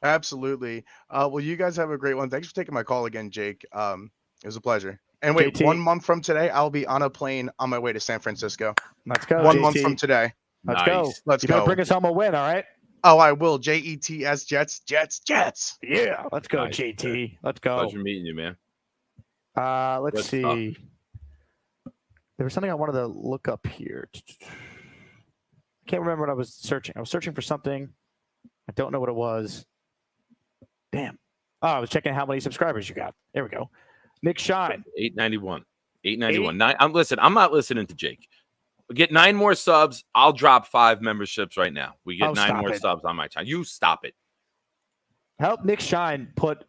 Absolutely. Well, you guys have a great one. Thanks for taking my call again, Jake. It was a pleasure. And wait, JT. 1 month from today, I'll be on a plane on my way to San Francisco. Let's go. 1 JT. month from today. Let's go. Let's you go. better bring us home a win, all right? Oh, I will. JETS, Jets. Yeah, let's go, Nice. JT. Let's go. Pleasure meeting you, man. Let's Good see. There was something I wanted to look up here. I can't remember what I was searching. I was searching for something. I don't know what it was. Damn. Oh, I was checking how many subscribers you got. There we go. Nick Shine. 891. 891. Listen, I'm not listening to Jake. We get 9 more subs. I'll drop 5 memberships right now. We get 9 more subs on my channel. You stop it. Help Nick Shine put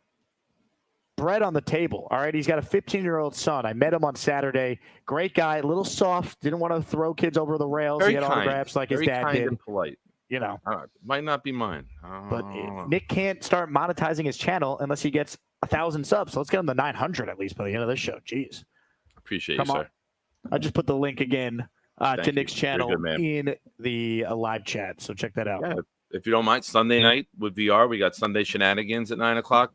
bread on the table. All right. He's got a 15-year-old son. I met him on Saturday. Great guy. A little soft. Didn't want to throw kids over the rails. Very He had kind. autographs like his Very dad kind did. and polite. You know. Might not be mine. But Nick can't start monetizing his channel unless he gets 1,000 subs. So let's get him to 900 at least by the end of this show. Jeez. Appreciate Come you, on. sir. I just put the link again to Thank Nick's you. You're a channel good man. in the live chat. So check that out. Yeah, if you don't mind, Sunday night with VR, we got Sunday Shenanigans at 9 o'clock.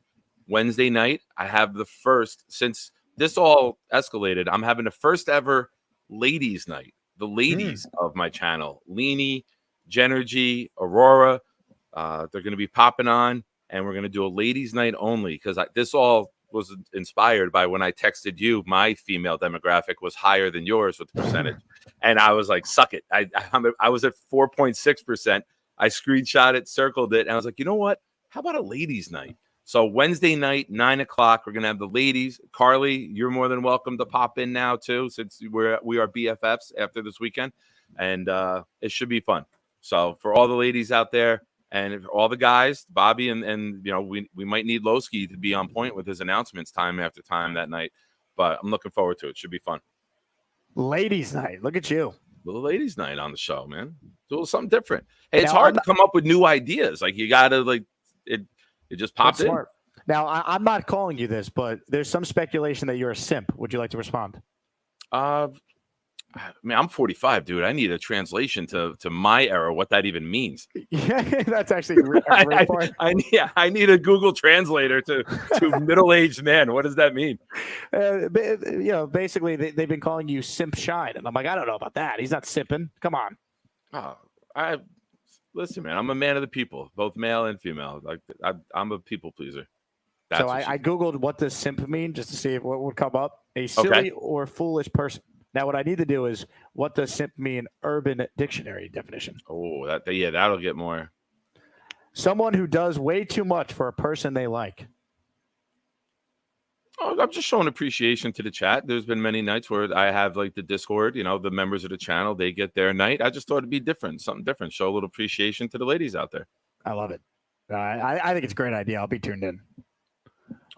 Wednesday night, I have the first, since this all escalated. I'm having the first ever ladies' night. The ladies of my channel, Leanie, Genergy, Aurora, they're going to be popping on, and we're going to do a ladies' night only because this all was inspired by when I texted you. My female demographic was higher than yours with the percentage, and I was like, "Suck it." I was at 4.6%. I screenshot it, circled it, and I was like, "You know what? How about a ladies' night?" So Wednesday night, 9 o'clock, we're gonna have the ladies. Carly, you're more than welcome to pop in now too, since we are BFFs after this weekend, and it should be fun. So for all the ladies out there and for all the guys, Bobby and we might need Lowski to be on point with his announcements time after time that night. But I'm looking forward to it. Should be fun. Ladies' night. Look at you. Little ladies' night on the show, man. Do a little something different. Hey, it's hard to come up with new ideas. Like you gotta it just popped in. Smart. Now, I'm not calling you this, but there's some speculation that you're a simp. Would you like to respond? Man, I'm 45, dude. I need a translation to my era, what that even means. Yeah, that's actually a great point. I need a Google translator to middle-aged man. What does that mean? Basically, they've been calling you Simp Shine. And I'm like, I don't know about that. He's not simping. Come on. Listen, man, I'm a man of the people, both male and female. Like I'm a people pleaser. So I Googled what does simp mean just to see what would come up. A silly or foolish person. Now, what I need to do is what does simp mean? Urban Dictionary definition. Oh, that'll get more. Someone who does way too much for a person they like. Oh, I'm just showing appreciation to the chat. There's been many nights where I have like the Discord, the members of the channel, they get their night. I just thought it'd be different, something different. Show a little appreciation to the ladies out there. I love it. I think it's a great idea. I'll be tuned in.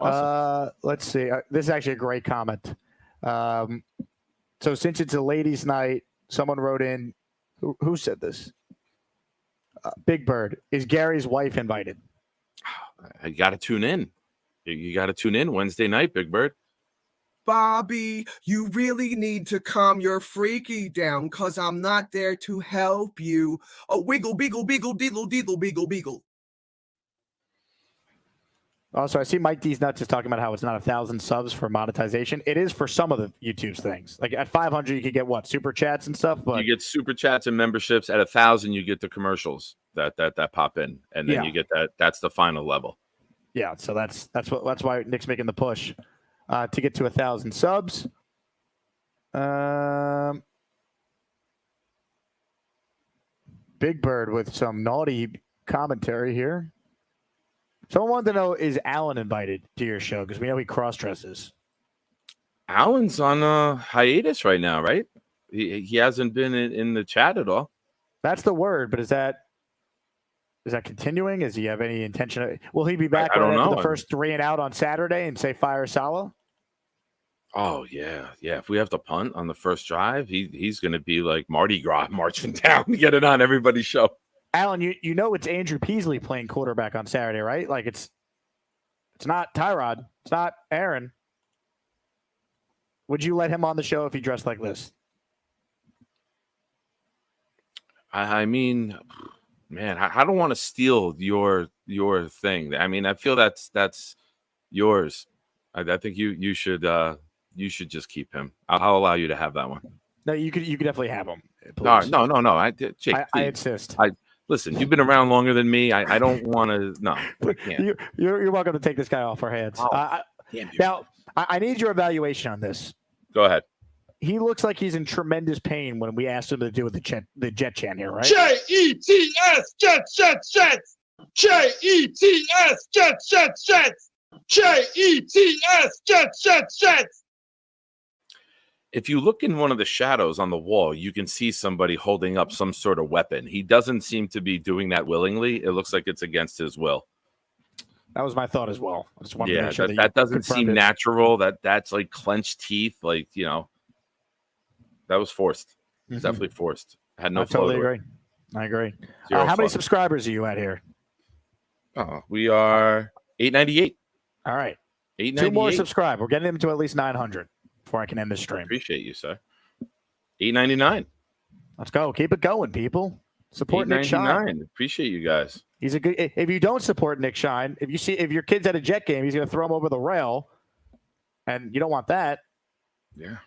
Awesome. Let's see. This is actually a great comment. So since it's a ladies' night, someone wrote in, who said this? Big Bird, is Gary's wife invited? I got to tune in. You got to tune in Wednesday night, Big Bird. Bobby, you really need to calm your freaky down, cause I'm not there to help you. Oh, wiggle, beagle, beagle, deedle, deedle, beagle, beagle. Also, I see Mike D's Nuts is talking about how it's not 1,000 subs for monetization. It is for some of the YouTube's things. Like at 500, you could get what, super chats and stuff. But you get super chats and memberships. At 1,000, you get the commercials that pop in, and then you get that. That's the final level. Yeah, so that's why Nick's making the push to get to 1,000 subs. Big Bird with some naughty commentary here. Someone wanted to know, is Alan invited to your show? Because we know he cross-dresses. Alan's on a hiatus right now, right? He hasn't been in the chat at all. That's the word, but is that continuing? Does he have any intention? Will he be back after the first 3 and out on Saturday and say fire Salah? Oh, yeah. If we have to punt on the first drive, he's going to be like Mardi Gras marching down to get it on everybody's show. Alan, you know it's Andrew Peasley playing quarterback on Saturday, right? Like it's not Tyrod. It's not Aaron. Would you let him on the show if he dressed like this? I mean, man, I don't want to steal your thing. I mean, I feel that's yours. I think you should just keep him. I'll allow you to have that one. No, you could definitely have him. Please. No. Jake, I insist. Listen, you've been around longer than me. I don't want to. No, I can't. You're welcome to take this guy off our hands. Oh, now, I need your evaluation on this. Go ahead. He looks like he's in tremendous pain when we asked him to do with the jet chant here, right? Jets, Jets, Jets, Jets. Jets, Jets, Jets, Jets. Jets, Jets, Jets, Jets. If you look in one of the shadows on the wall, you can see somebody holding up some sort of weapon. He doesn't seem to be doing that willingly. It looks like it's against his will. That was my thought as well. I just wanted to make sure that doesn't seem natural. That's like clenched teeth. Like, that was forced. It's definitely forced. Had no flow. I agree. How many subscribers are you at here? Oh, we are 898. All right. 898. 2 more subscribe. We're getting them to at least 900 before I can end this stream. Appreciate you, sir. 899. Let's go. Keep it going, people. Support Nick Shine. Appreciate you guys. He's a good. If you don't support Nick Shine, if your kid's at a Jet game, he's going to throw him over the rail and you don't want that. Yeah.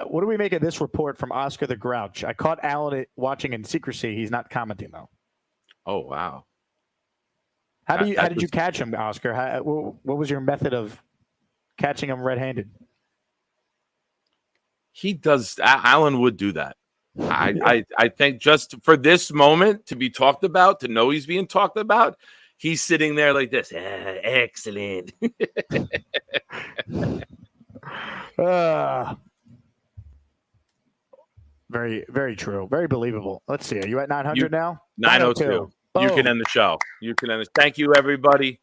What do we make of this report from Oscar the Grouch? I caught Alan watching in secrecy. He's not commenting though. Oh wow. How did you catch him, Oscar? What was your method of catching him red-handed? He does. Alan would do that. I think just for this moment to be talked about, to know he's being talked about, he's sitting there like this. Excellent. Very, very true. Very believable. Let's see. Are you at 900 now? 902. You can end the show. You can end it. Thank you, everybody.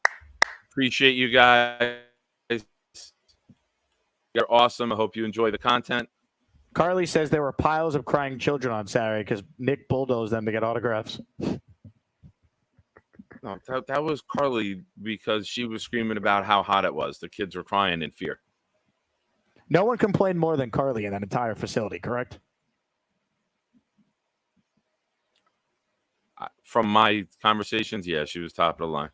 Appreciate you guys. You're awesome. I hope you enjoy the content. Carly says there were piles of crying children on Saturday because Nick bulldozed them to get autographs. No, that was Carly because she was screaming about how hot it was. The kids were crying in fear. No one complained more than Carly in that entire facility, correct? From my conversations, yeah, she was top of the line.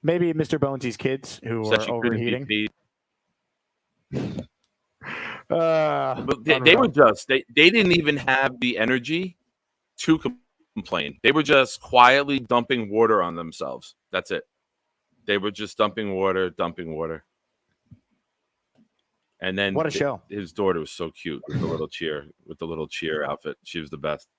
Maybe Mr. Bonesy's kids who Said were she couldn't be overheating. paid. But they were just they didn't even have the energy to complain. They were just quietly dumping water on themselves. That's it. They were just dumping water. And then what a show! His daughter was so cute with the little cheer outfit. She was the best.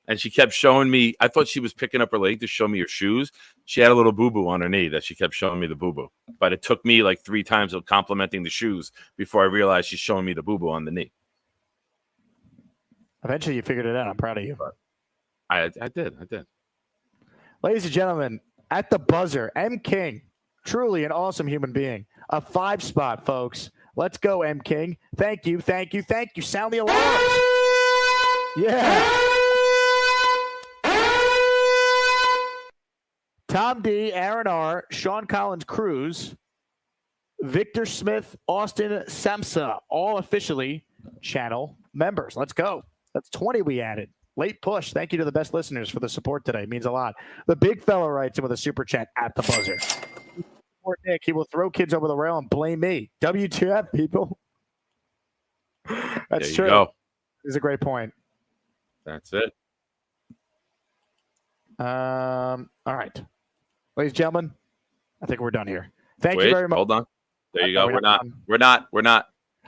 And she kept showing me. I thought she was picking up her leg to show me her shoes. She had a little boo-boo on her knee that she kept showing me the boo-boo. But it took me like 3 times of complimenting the shoes before I realized she's showing me the boo-boo on the knee. Eventually, you figured it out. I'm proud of you. I did. Ladies and gentlemen, at the buzzer, M. King, truly an awesome human being. A 5 spot, folks. Let's go, M. King. Thank you. Sound the alarms. Yeah. Tom D, Aaron R, Sean Collins Cruz, Victor Smith, Austin Samsa, all officially channel members. Let's go. That's 20 we added. Late push. Thank you to the best listeners for the support today. It means a lot. The big fellow writes in with a super chat at the buzzer. Support Nick. He will throw kids over the rail and blame me. WTF, people. That's true. Go. It's a great point. That's it. All right. Ladies and gentlemen, I think we're done here. Thank you very much. Hold on. There you go. We're not.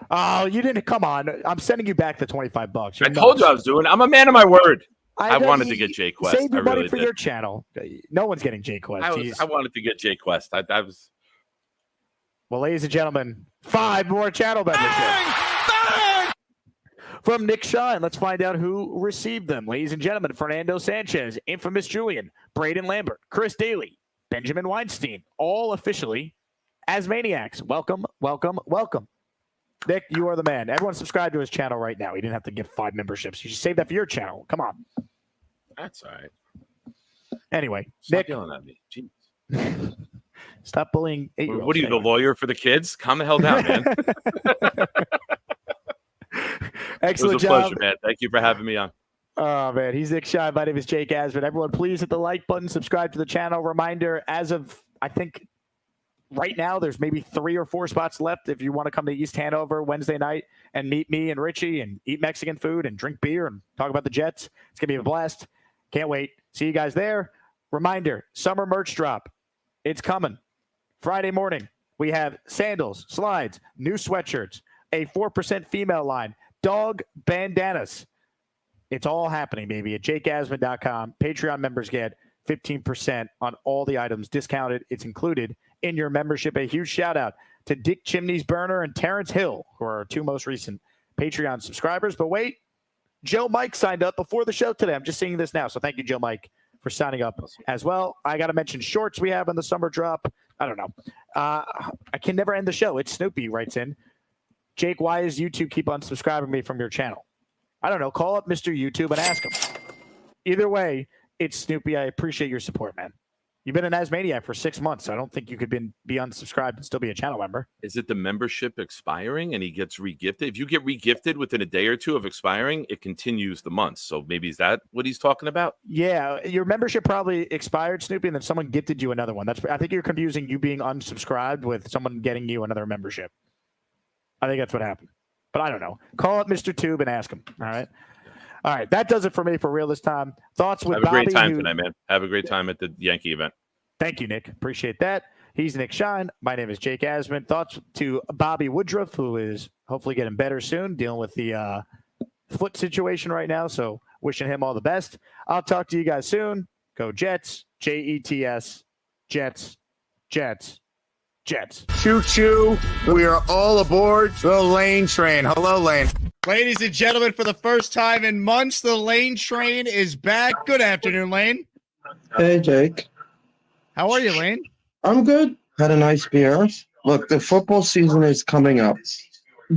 Oh, you didn't. Come on. I'm sending you back the $25. I told you I was doing it. I'm a man of my word. I wanted to get Jay Quest. Save your I money really for did. your channel. No one's getting Jay Quest. I wanted to get Jay Quest. I was. Well, ladies and gentlemen, 5 more channel memberships. From Nick Shine, let's find out who received them. Ladies and gentlemen, Fernando Sanchez, Infamous Julian, Braden Lambert, Chris Daly, Benjamin Weinstein, all officially as Maniacs. Welcome. Nick, you are the man. Everyone subscribe to his channel right now. He didn't have to give 5 memberships. You should save that for your channel. Come on. That's all right. Anyway, Stop Nick. yelling at me. Jeez. Stop bullying 8-year-olds. What are you, the lawyer for the kids? Calm the hell down, man. Excellent It was a job. pleasure, man. Thank you for having me on. Oh, man. He's Nick Shine. My name is Jake Asman. Everyone, please hit the like button, subscribe to the channel. Reminder, as of, I think, right now, there's maybe 3 or 4 spots left if you want to come to East Hanover Wednesday night and meet me and Richie and eat Mexican food and drink beer and talk about the Jets. It's going to be a blast. Can't wait. See you guys there. Reminder, summer merch drop. It's coming. Friday morning, we have sandals, slides, new sweatshirts, a 4% female line, dog bandanas. It's all happening, baby, at jakeasman.com. Patreon members get 15% on all the items discounted. It's included in your membership. A huge shout out to Dick Chimney's Burner and Terrence Hill, who are our 2 most recent Patreon subscribers. But wait, Joe Mike signed up before the show today. I'm just seeing this now. So thank you, Joe Mike, for signing up as well. I got to mention shorts we have in the summer drop. I don't know. I can never end the show. It's Snoopy writes in. Jake, why does YouTube keep unsubscribing me from your channel? I don't know. Call up Mr. YouTube and ask him. Either way, it's Snoopy. I appreciate your support, man. You've been an Asmaniac for 6 months. So I don't think you could be unsubscribed and still be a channel member. Is it the membership expiring and he gets regifted? If you get regifted within a day or two of expiring, it continues the months. So maybe is that what he's talking about? Yeah, your membership probably expired, Snoopy, and then someone gifted you another one. I think you're confusing you being unsubscribed with someone getting you another membership. I think that's what happened. But I don't know. Call up Mr. Tube and ask him. All right. All right. That does it for me for real this time. Thoughts with Have a Bobby, great time tonight, man. Have a great time at the Yankee event. Thank you, Nick. Appreciate that. He's Nick Shine. My name is Jake Asman. Thoughts to Bobby Woodruff, who is hopefully getting better soon, dealing with the foot situation right now. So wishing him all the best. I'll talk to you guys soon. Go Jets. Jets. Jets. Jets. Jets. Choo-choo. We are all aboard the Lane train. Hello, Lane. Ladies and gentlemen, for the first time in months, the Lane train is back. Good afternoon, Lane. Hey, Jake. How are you, Lane? I'm good. Had a nice beer. Look, the football season is coming up.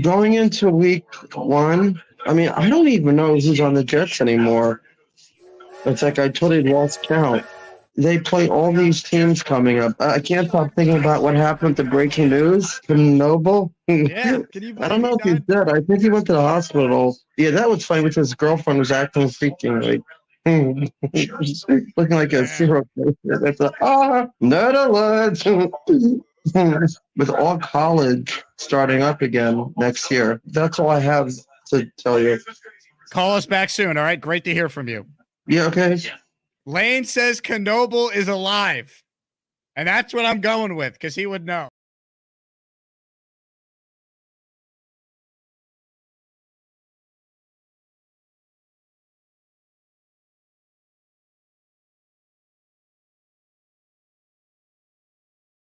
Going into week 1, I mean, I don't even know who's on the Jets anymore. It's like I totally lost count. They play all these teams coming up. I can't stop thinking about what happened with the breaking news from Noble. Yeah, can you I don't know if he's dead. I think he went to the hospital. Yeah, that was funny because his girlfriend was acting freaking looking like a serial killer. That's nerd alert. With all college starting up again next year. That's all I have to tell you. Call us back soon, all right? Great to hear from you. Yeah, okay. Lane says Knoble is alive. And that's what I'm going with because he would know.